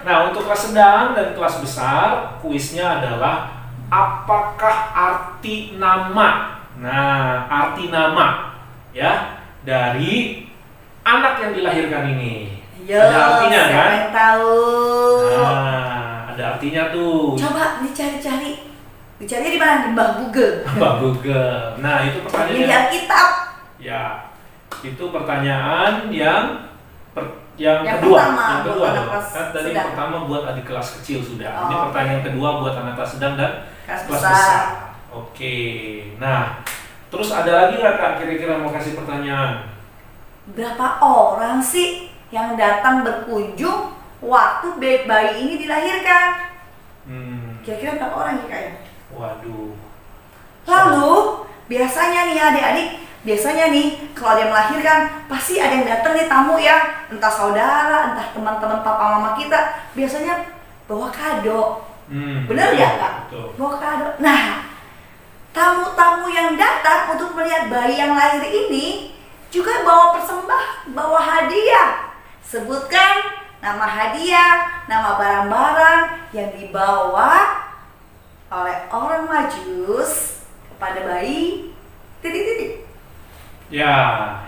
[SPEAKER 9] Nah, untuk kelas sedang dan kelas besar, kuisnya adalah apakah arti nama? Nah, arti nama ya dari anak yang dilahirkan ini. Ada artinya kan?
[SPEAKER 2] Yang tahu.
[SPEAKER 9] Nah, ada artinya tuh.
[SPEAKER 2] Coba dicari-cari. Dicari di mana? Di Mbah Google.
[SPEAKER 9] Mbah Google. Nah, itu pertanyaan.
[SPEAKER 2] Di Alkitab.
[SPEAKER 9] Ya. Itu pertanyaan yang kedua. Yang kedua kan tadi pertama buat adik kelas kecil sudah. Ini pertanyaan kedua buat anak kelas sedang dan kelas besar. Oke. Nah, terus ada lagi nggak Kak kira-kira mau kasih pertanyaan?
[SPEAKER 2] Berapa orang sih yang datang berkunjung waktu bayi ini dilahirkan? Kira-kira berapa orang ya Kak ya?
[SPEAKER 9] Waduh.
[SPEAKER 2] Lalu biasanya nih adik-adik, biasanya nih kalau dia melahirkan pasti ada yang datang nih tamu ya, entah saudara, entah teman-teman papa mama kita, biasanya bawa kado. Bener ya Kak? Bawa kado. Nah, tamu-tamu yang datang untuk melihat bayi yang lahir ini juga bawa persembahan, bawa hadiah. Sebutkan nama hadiah, nama barang-barang yang dibawa oleh orang Majus kepada bayi titik-titik.
[SPEAKER 9] Ya,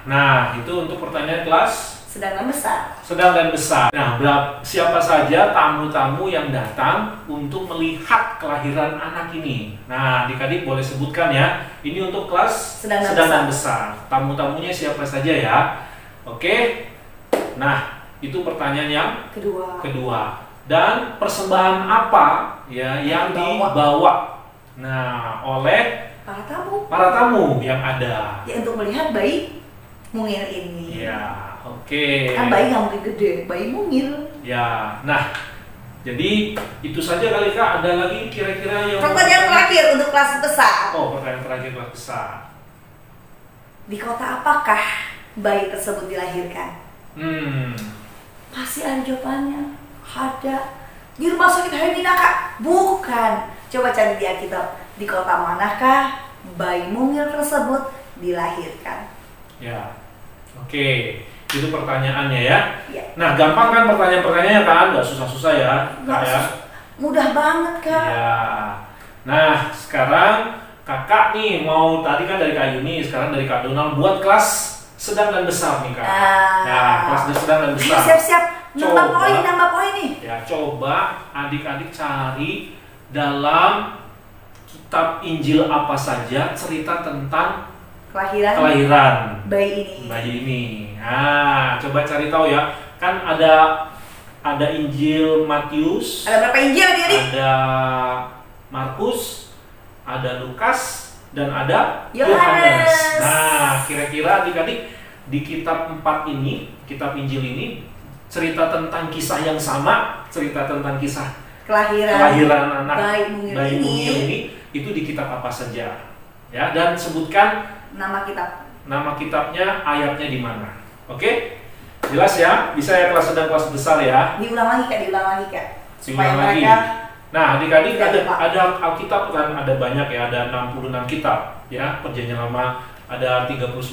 [SPEAKER 9] nah itu untuk pertanyaan kelas
[SPEAKER 2] sedang dan besar.
[SPEAKER 9] Sedang dan besar. Nah, siapa saja tamu-tamu yang datang untuk melihat kelahiran anak ini? Nah, adik-adik boleh sebutkan ya. Ini untuk kelas sedang dan besar. Tamu-tamunya siapa saja ya? Oke. Nah, itu pertanyaan yang kedua. Dan persembahan apa ya yang dibawa? Nah, oleh para tamu yang ada.
[SPEAKER 2] Ya, untuk melihat bayi mungil ini.
[SPEAKER 9] Ya, oke.
[SPEAKER 2] Kan bayi nggak mungkin gede, bayi mungil.
[SPEAKER 9] Ya, nah Jadi itu saja kali Kak. Ada lagi kira-kira yang
[SPEAKER 2] Pertanyaan terakhir untuk kelas besar.
[SPEAKER 9] Oh, pertanyaan terakhir kelas besar.
[SPEAKER 2] Di kota apakah bayi tersebut dilahirkan? Pasti ada jawabannya. Ada. Di rumah sakit Hermina Kak? Bukan. Coba cari di Alkitab. Di kota manakah bayi mungil tersebut dilahirkan?
[SPEAKER 9] Ya. Oke. Itu pertanyaannya ya.
[SPEAKER 2] Ya.
[SPEAKER 9] Nah, gampang kan pertanyaan-pertanyaannya kan? Nggak susah-susah ya.
[SPEAKER 2] Nggak
[SPEAKER 9] ya.
[SPEAKER 2] Mudah banget Kak.
[SPEAKER 9] Ya. Nah, sekarang Kakak nih mau tadi kan dari Kak Yuni, sekarang dari Kak Donald buat kelas sedang dan besar nih Kak. Nah, kelas sedang dan besar.
[SPEAKER 2] Siap-siap. Nambah poin nih.
[SPEAKER 9] Ya, coba adik-adik cari dalam kitab Injil apa saja cerita tentang kelahiran bayi ini. Nah, coba cari tahu ya. Kan ada Injil Matius.
[SPEAKER 2] Ada berapa Injil adik-adik?
[SPEAKER 9] Ada Markus, ada Lukas, dan ada
[SPEAKER 2] Yohanes.
[SPEAKER 9] Nah, kira-kira adik-adik di kitab 4 ini, kitab Injil ini cerita tentang kisah yang sama, cerita tentang kisah kelahiran anak bayi mungil ini itu di kitab apa saja? Ya, dan sebutkan
[SPEAKER 2] nama
[SPEAKER 9] kitabnya, ayatnya di mana. Oke? Jelas ya? Bisa ya kelas sedang, kelas besar ya?
[SPEAKER 2] Diulang lagi Kak.
[SPEAKER 9] Supaya mereka. Nah, adik-adik ada Alkitab kan ada banyak ya, ada 66 kitab ya. Perjanjian Lama ada 39,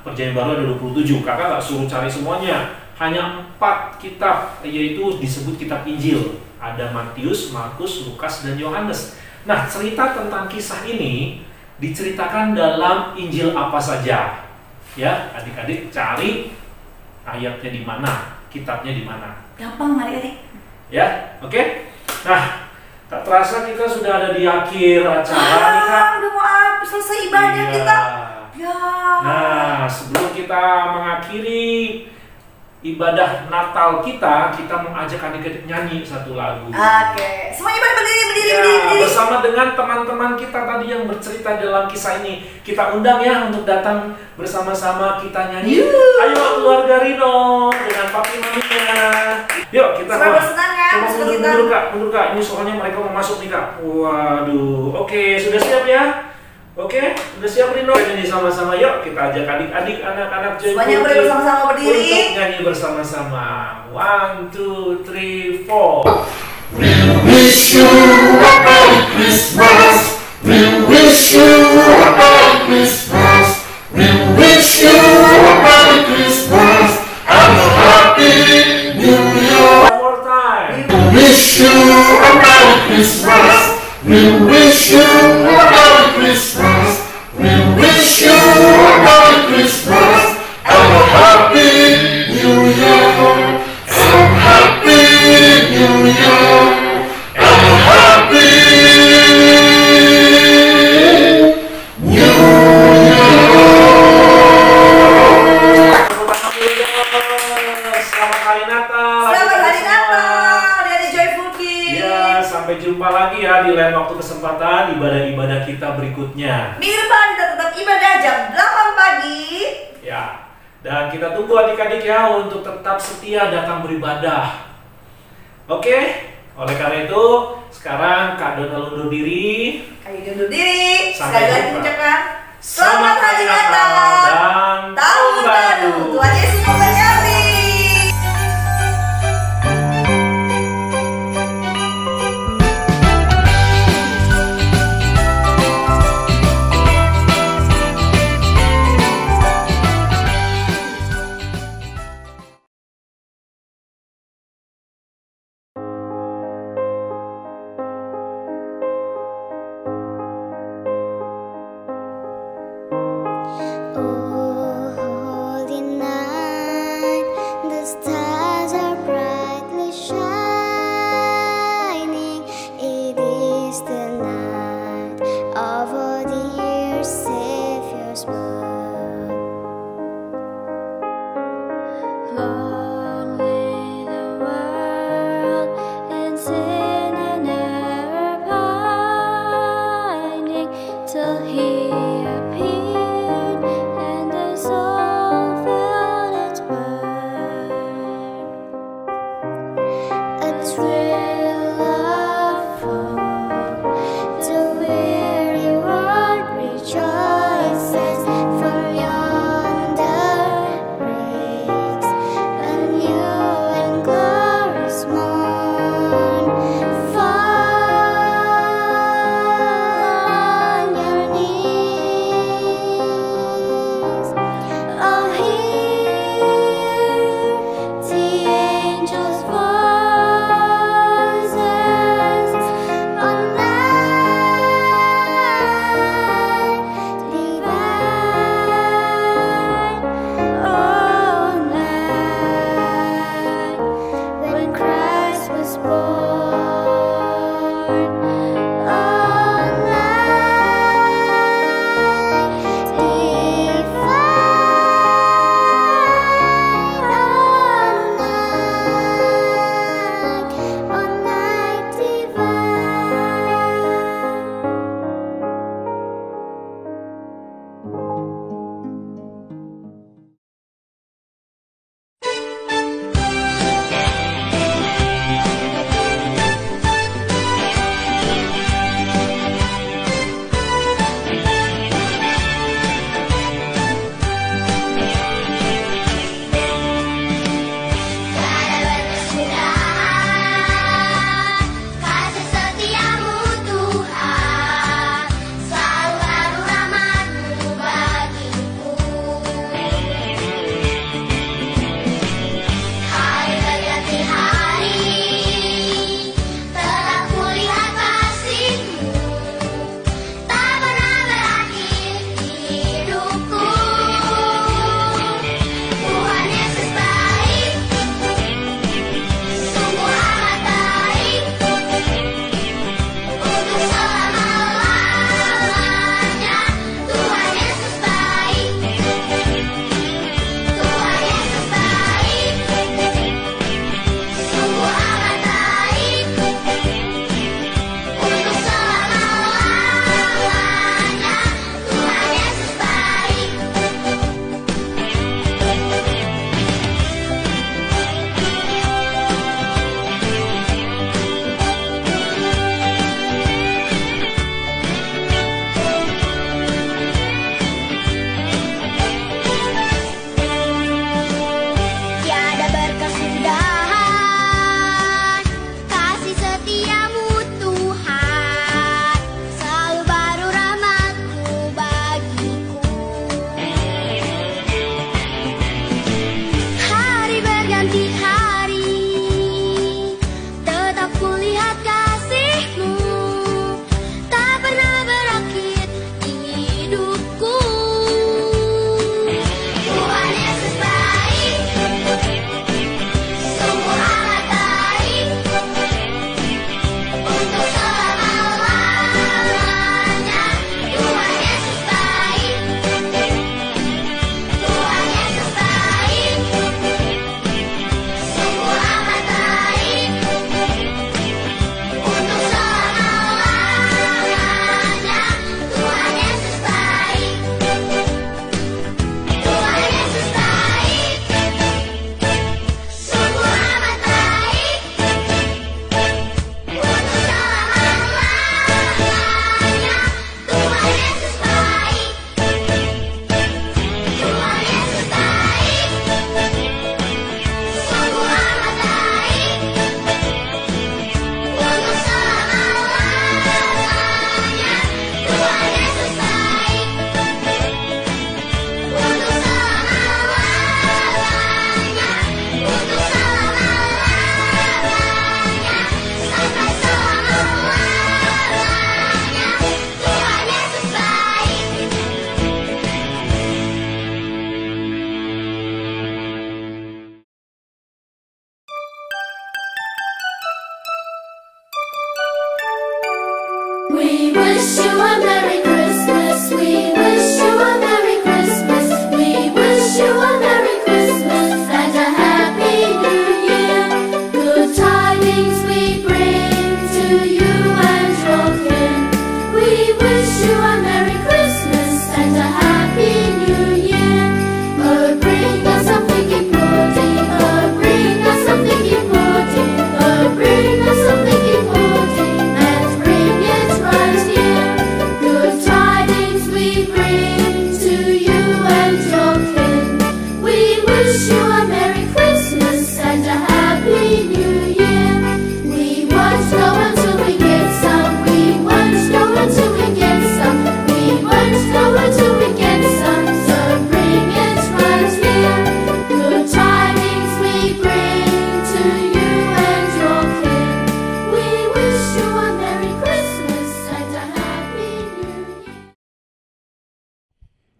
[SPEAKER 9] Perjanjian Baru ada 27. Kakak nggak suruh cari semuanya. Hanya 4 kitab, yaitu disebut kitab Injil. Ada Matius, Markus, Lukas, dan Yohanes. Nah, cerita tentang kisah ini diceritakan dalam Injil apa saja? Ya, adik-adik cari ayatnya di mana, kitabnya di mana.
[SPEAKER 2] Gampang adik-adik.
[SPEAKER 9] Ya, oke? Nah, tak terasa kita sudah ada di akhir acara nih Kak.
[SPEAKER 2] Udah mau selesai ibadah kita. Ya.
[SPEAKER 9] Nah, sebelum kita mengakhiri ibadah Natal kita mengajak adik-adik nyanyi satu lagu.
[SPEAKER 2] Oke. Semuanya berdiri.
[SPEAKER 9] Bersama dengan teman-teman kita tadi yang bercerita dalam kisah ini. Kita undang ya untuk datang bersama-sama kita nyanyi. Ayo keluarga Rino dengan papi maminya. Yuk kita mundur Kak. Ini soalnya mereka mau masuk nih Kak. Waduh. Oke, sudah siap ya? Oke, sudah siap Rino? Nyanyi sama-sama yuk. Kita ajak adik-adik, anak-anak
[SPEAKER 2] semuanya bersama-sama berdiri.
[SPEAKER 9] Untuk nyanyi bersama-sama. 1, 2, 3, 4.
[SPEAKER 10] We wish you a Merry Christmas. We wish you a Merry Christmas. We wish you a Merry Christmas and a Happy New Year.
[SPEAKER 9] One more time.
[SPEAKER 10] We wish you a Merry Christmas. We wish you a Merry Christmas. We wish you a Merry Christmas and a Happy New Year. So Happy New Year and a Happy New Year.
[SPEAKER 9] Selamat Hari Natal.
[SPEAKER 2] Selamat Hari Natal dari Joyful Kids.
[SPEAKER 9] Ya, sampai jumpa lagi ya di lain waktu kesempatan ibadah-ibadah kita berikutnya.
[SPEAKER 2] Minggu depan kita tetap ibadah jam 8 pagi.
[SPEAKER 9] Ya, dan kita tunggu adik-adik ya untuk tetap setia datang beribadah. Oke, oleh karena itu sekarang Kak Donald undur diri.
[SPEAKER 2] Sekali lagi ucapkan Selamat Hari Natal
[SPEAKER 9] dan
[SPEAKER 2] Tahun Baru. Tuhan Yesus memberkati.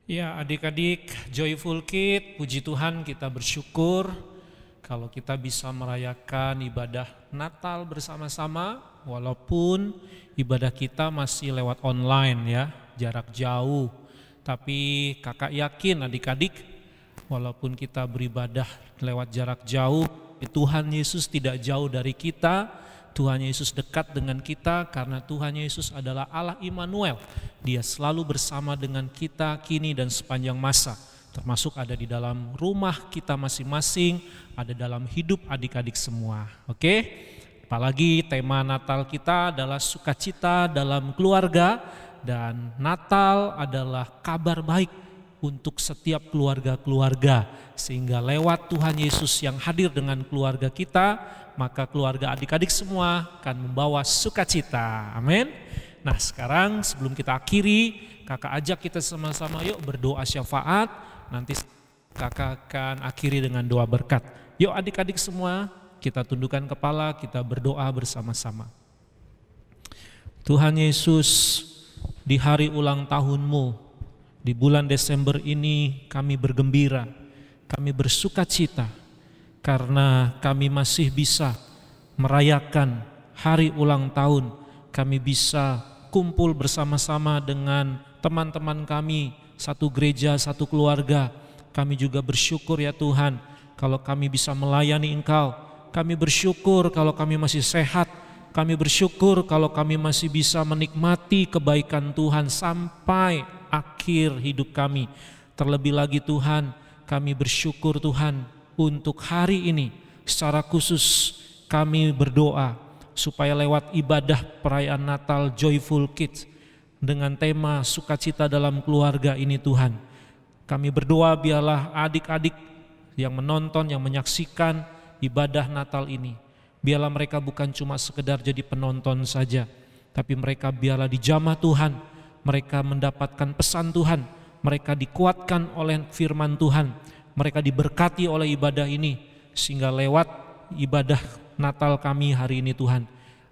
[SPEAKER 9] Ya, adik-adik Joyful Kid, puji Tuhan kita bersyukur kalau kita bisa merayakan ibadah Natal bersama-sama walaupun ibadah kita masih lewat online ya, jarak jauh. Tapi kakak yakin adik-adik walaupun kita beribadah lewat jarak jauh, Tuhan Yesus tidak jauh dari kita. Tuhan Yesus dekat dengan kita karena Tuhan Yesus adalah Allah Immanuel. Dia selalu bersama dengan kita kini dan sepanjang masa. Termasuk ada di dalam rumah kita masing-masing, ada dalam hidup adik-adik semua. Oke? Apalagi tema Natal kita adalah sukacita dalam keluarga. Dan Natal adalah kabar baik untuk setiap keluarga-keluarga. Sehingga lewat Tuhan Yesus yang hadir dengan keluarga kita, maka keluarga adik-adik semua akan membawa sukacita. Amin. Nah sekarang sebelum kita akhiri, kakak ajak kita sama-sama yuk berdoa syafaat. Nanti kakak akan akhiri dengan doa berkat. Yuk adik-adik semua kita tundukkan kepala, kita berdoa bersama-sama. Tuhan Yesus, di hari ulang tahun-Mu, di bulan Desember ini kami bergembira, kami bersukacita karena kami masih bisa merayakan hari ulang tahun. Kami bisa kumpul bersama-sama dengan teman-teman kami, satu gereja, satu keluarga. Kami juga bersyukur ya Tuhan kalau kami bisa melayani Engkau. Kami bersyukur kalau kami masih sehat. Kami bersyukur kalau kami masih bisa menikmati kebaikan Tuhan sampai akhir hidup kami. Terlebih lagi Tuhan, kami bersyukur Tuhan untuk hari ini. Secara khusus kami berdoa supaya lewat ibadah perayaan Natal Joyful Kids dengan tema sukacita dalam keluarga ini Tuhan. Kami berdoa biarlah adik-adik yang menonton, yang menyaksikan ibadah Natal ini, biarlah mereka bukan cuma sekedar jadi penonton saja, tapi mereka biarlah dijamah Tuhan, mereka mendapatkan pesan Tuhan, mereka dikuatkan oleh firman Tuhan, mereka diberkati oleh ibadah ini, sehingga lewat ibadah Natal kami hari ini Tuhan,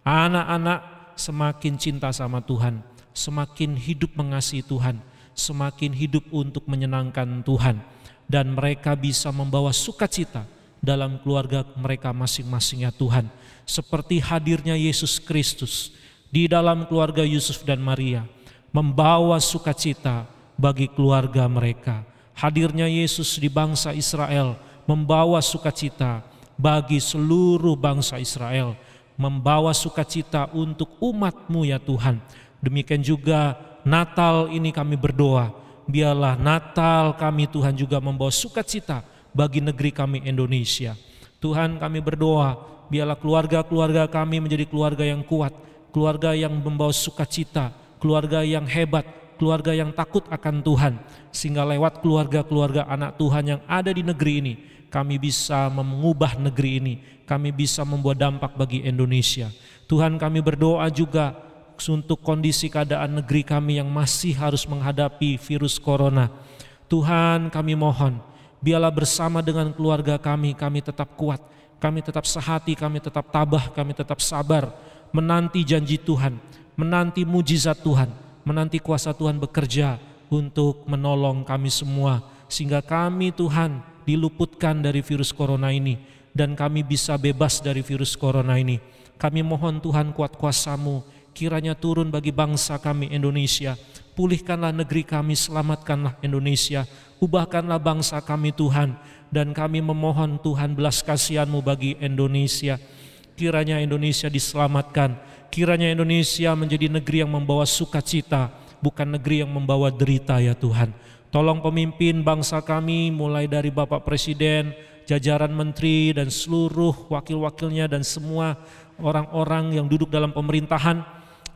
[SPEAKER 9] anak-anak semakin cinta sama Tuhan, semakin hidup mengasihi Tuhan, semakin hidup untuk menyenangkan Tuhan, dan mereka bisa membawa sukacita dalam keluarga mereka masing-masing ya Tuhan. Seperti hadirnya Yesus Kristus di dalam keluarga Yusuf dan Maria, membawa sukacita bagi keluarga mereka. Hadirnya Yesus di bangsa Israel, membawa sukacita bagi seluruh bangsa Israel, membawa sukacita untuk umat-Mu ya Tuhan. Demikian juga Natal ini kami berdoa, biarlah Natal kami Tuhan juga membawa sukacita bagi negeri kami Indonesia. Tuhan kami berdoa, biarlah keluarga-keluarga kami menjadi keluarga yang kuat, keluarga yang membawa sukacita, keluarga yang hebat, keluarga yang takut akan Tuhan. Sehingga lewat keluarga-keluarga anak Tuhan yang ada di negeri ini, kami bisa mengubah negeri ini, kami bisa membuat dampak bagi Indonesia. Tuhan kami berdoa juga untuk kondisi keadaan negeri kami yang masih harus menghadapi virus corona. Tuhan kami mohon, biarlah bersama dengan keluarga kami tetap kuat, kami tetap sehati, kami tetap tabah, kami tetap sabar, menanti janji Tuhan, menanti mujizat Tuhan, menanti kuasa Tuhan bekerja untuk menolong kami semua, sehingga kami Tuhan diluputkan dari virus corona ini, dan kami bisa bebas dari virus corona ini. Kami mohon Tuhan kuat kuasa-Mu, kiranya turun bagi bangsa kami Indonesia. Pulihkanlah negeri kami, selamatkanlah Indonesia, ubahkanlah bangsa kami Tuhan, dan kami memohon Tuhan belas kasihan-Mu bagi Indonesia. Kiranya Indonesia diselamatkan, kiranya Indonesia menjadi negeri yang membawa sukacita, bukan negeri yang membawa derita ya Tuhan. Tolong pemimpin bangsa kami mulai dari Bapak Presiden, jajaran menteri dan seluruh wakil-wakilnya dan semua orang-orang yang duduk dalam pemerintahan,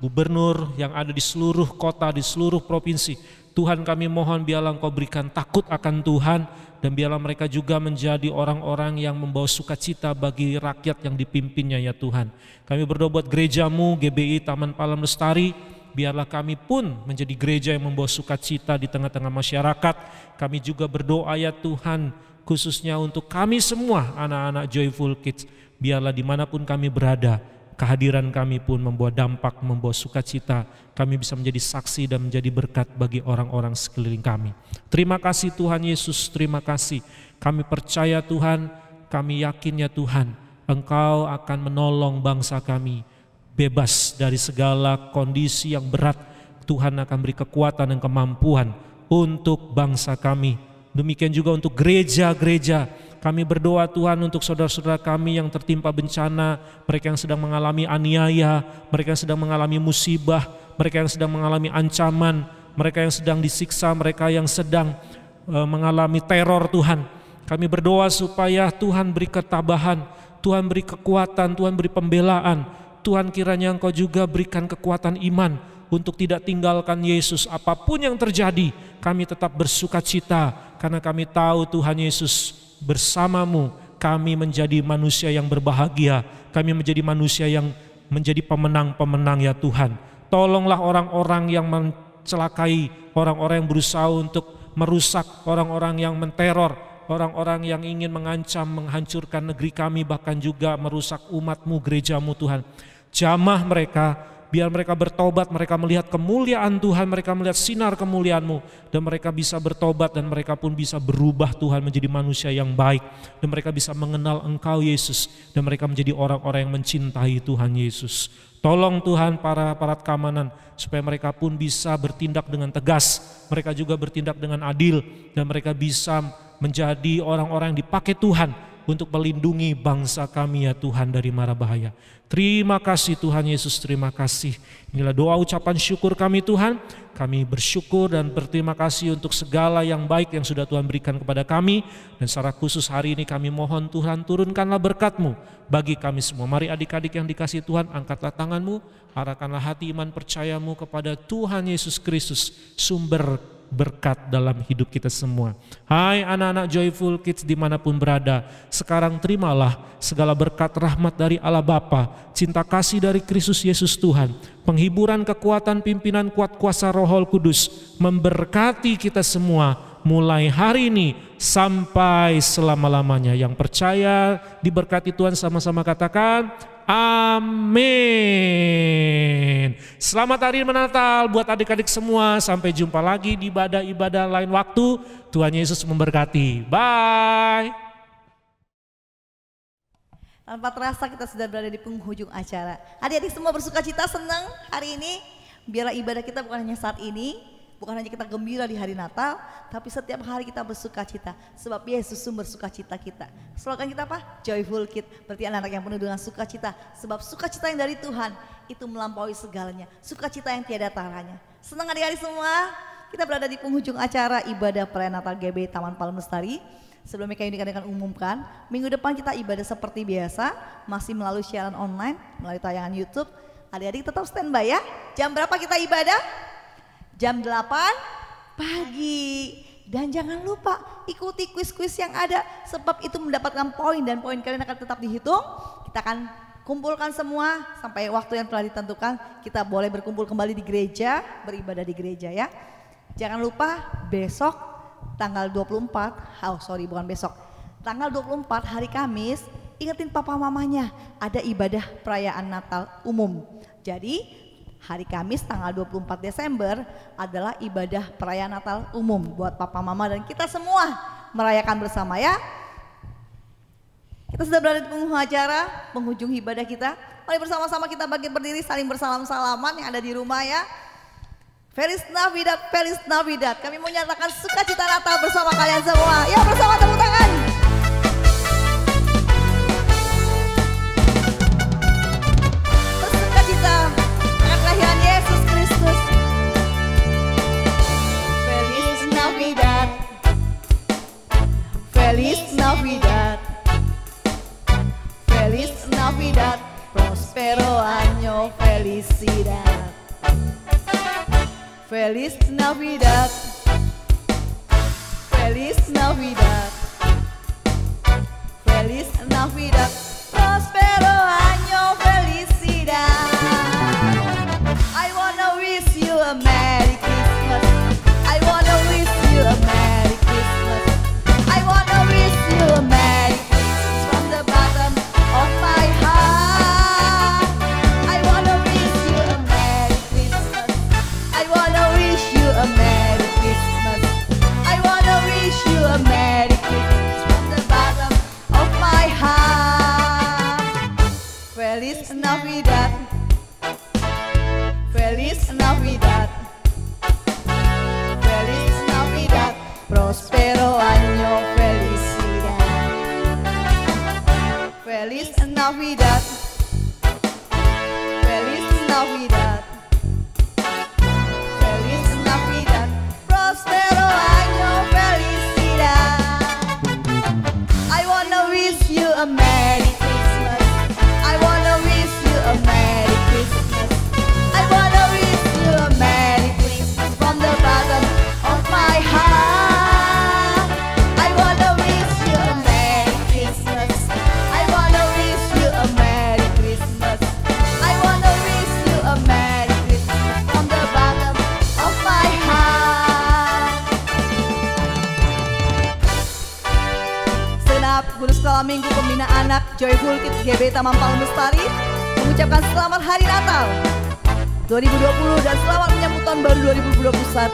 [SPEAKER 9] gubernur yang ada di seluruh kota, di seluruh provinsi. Tuhan kami mohon biarlah Engkau berikan takut akan Tuhan, dan biarlah mereka juga menjadi orang-orang yang membawa sukacita bagi rakyat yang dipimpinnya ya Tuhan. Kami berdoa buat gereja-Mu, GBI Taman Palam Lestari, biarlah kami pun menjadi gereja yang membawa sukacita di tengah-tengah masyarakat. Kami juga berdoa ya Tuhan, khususnya untuk kami semua anak-anak Joyful Kids, biarlah dimanapun kami berada, kehadiran kami pun membawa dampak, membawa sukacita. Kami bisa menjadi saksi dan menjadi berkat bagi orang-orang sekeliling kami. Terima kasih Tuhan Yesus, terima kasih. Kami percaya Tuhan, kami yakin ya Tuhan, Engkau akan menolong bangsa kami bebas dari segala kondisi yang berat. Tuhan akan beri kekuatan dan kemampuan untuk bangsa kami. Demikian juga untuk gereja-gereja. Kami berdoa Tuhan untuk saudara-saudara kami yang tertimpa bencana, mereka yang sedang mengalami aniaya, mereka yang sedang mengalami musibah, mereka yang sedang mengalami ancaman, mereka yang sedang disiksa, mereka yang sedang mengalami teror Tuhan. Kami berdoa supaya Tuhan beri ketabahan, Tuhan beri kekuatan, Tuhan beri pembelaan. Tuhan kiranya Engkau juga berikan kekuatan iman untuk tidak tinggalkan Yesus. Apapun yang terjadi, kami tetap bersuka cita karena kami tahu Tuhan Yesus bersamamu. Kami menjadi manusia yang berbahagia, kami menjadi manusia yang menjadi pemenang-pemenang ya Tuhan. Tolonglah orang-orang yang mencelakai, orang-orang yang berusaha untuk merusak, orang-orang yang menteror, orang-orang yang ingin mengancam, menghancurkan negeri kami, bahkan juga merusak umat-Mu, gereja-Mu Tuhan. Jamah mereka, biar mereka bertobat, mereka melihat kemuliaan Tuhan, mereka melihat sinar kemuliaan-Mu, dan mereka bisa bertobat dan mereka pun bisa berubah Tuhan menjadi manusia yang baik, dan mereka bisa mengenal Engkau Yesus, dan mereka menjadi orang-orang yang mencintai Tuhan Yesus. Tolong Tuhan para aparat keamanan supaya mereka pun bisa bertindak dengan tegas, mereka juga bertindak dengan adil, dan mereka bisa menjadi orang-orang yang dipakai Tuhan untuk melindungi bangsa kami ya Tuhan dari mara bahaya. Terima kasih Tuhan Yesus, terima kasih. Inilah doa ucapan syukur kami Tuhan. Kami bersyukur dan berterima kasih untuk segala yang baik yang sudah Tuhan berikan kepada kami. Dan secara khusus hari ini kami mohon Tuhan turunkanlah berkat-Mu bagi kami semua. Mari adik-adik yang dikasihi Tuhan, angkatlah tangan-Mu, arahkanlah hati iman percayamu kepada Tuhan Yesus Kristus, sumber berkat dalam hidup kita semua. Hai anak-anak Joyful Kids dimanapun berada, sekarang terimalah segala berkat rahmat dari Allah Bapa, cinta kasih dari Kristus Yesus Tuhan, penghiburan kekuatan pimpinan kuat kuasa Roh Kudus memberkati kita semua mulai hari ini sampai selama-lamanya. Yang percaya diberkati Tuhan sama-sama katakan amin. Selamat hari Natal buat adik-adik semua. Sampai jumpa lagi di ibadah-ibadah lain waktu. Tuhan Yesus memberkati. Bye.
[SPEAKER 2] Tanpa terasa kita sudah berada di penghujung acara. Adik-adik semua bersuka cita, senang hari ini. Biarlah ibadah kita bukan hanya saat ini, bukan hanya kita gembira di hari Natal, tapi setiap hari kita bersuka cita. Sebab Yesus sumber sukacita kita. Slogan kita apa? Joyful Kid, berarti anak-anak yang penuh dengan sukacita. Sebab sukacita yang dari Tuhan itu melampaui segalanya. Sukacita yang tiada taranya. Senang adik-adik semua, kita berada di penghujung acara ibadah perayaan Natal GB Taman Palem Lestari. Sebelumnya kami akan umumkan, minggu depan kita ibadah seperti biasa, masih melalui siaran online, melalui tayangan YouTube. Adik-adik tetap standby ya. Jam berapa kita ibadah? Jam 8 pagi. Dan jangan lupa ikuti kuis-kuis yang ada, sebab itu mendapatkan poin dan poin kalian akan tetap dihitung. Kita akan kumpulkan semua sampai waktu yang telah ditentukan. Kita boleh berkumpul kembali di gereja, beribadah di gereja ya. Jangan lupa besok tanggal 24, bukan besok. Tanggal 24 hari Kamis, ingetin papa mamanya ada ibadah perayaan Natal umum. Jadi hari Kamis tanggal 24 Desember adalah ibadah perayaan Natal umum buat papa mama dan kita semua merayakan bersama ya. Kita sudah berada di penghujung acara, penghujung ibadah kita. Mari bersama-sama kita bangkit berdiri saling bersalam-salaman yang ada di rumah ya. Feliz Navidad, Feliz Navidad. Kami mau nyatakan sukacita Natal bersama kalian semua. Ya bersama tepuk tangan. Bersukacita dengan kelahiran Yesus Kristus. Feliz Navidad, Feliz Navidad, Feliz Navidad, Prospero año, felicidad. Feliz Navidad, Feliz Navidad, Feliz Navidad, Prospero año, felicidad. I wanna wish you a Merry Christmas. I wanna wish you a Merry Christmas. I wanna wish you a Merry Christmas from the bottom of my heart. Prospero año felicidad. Feliz Navidad. Feliz Navidad. Feliz Navidad. Prospero año felicidad. I wanna wish you a Merry Christmas. I wanna wish you a Merry Christmas. I wanna wish you a Merry Christmas from the bottom of my heart. I wanna wish you a Merry Christmas. I wanna wish you a Merry Christmas. I wanna wish you a Merry Christmas from the bottom of my heart. Senap Guru Sekolah Minggu Pembina Anak Joyful Kids GB Taman Palu Lestari mengucapkan selamat Hari Natal 2020 dan selamat menyambut tahun baru 2021.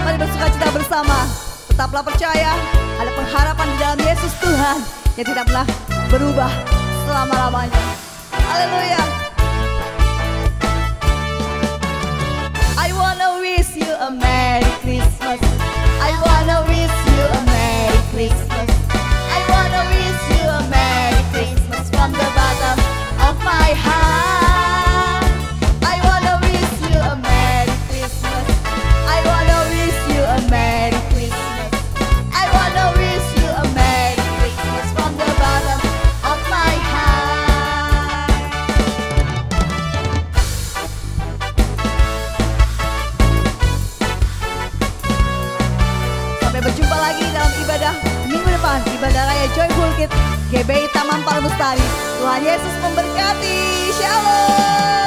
[SPEAKER 2] Mari bersuka cita bersama. Tetaplah percaya ada pengharapan di dalam Yesus Tuhan yang tidak pernah berubah selama-lamanya. Haleluya. I wanna wish you a Merry Christmas. I wanna wish you a Merry Christmas. I wanna wish you a Merry Christmas from the bottom of my heart. I wanna wish you a Merry Christmas. I wanna wish you a Merry Christmas. I wanna wish you a Merry Christmas from the bottom of my heart. Sampai berjumpa lagi dalam ibadah minggu depan, ibadah raya Joyful Kids GBI Taman Palu Lestari. Tuhan Yesus memberkati. Shalom.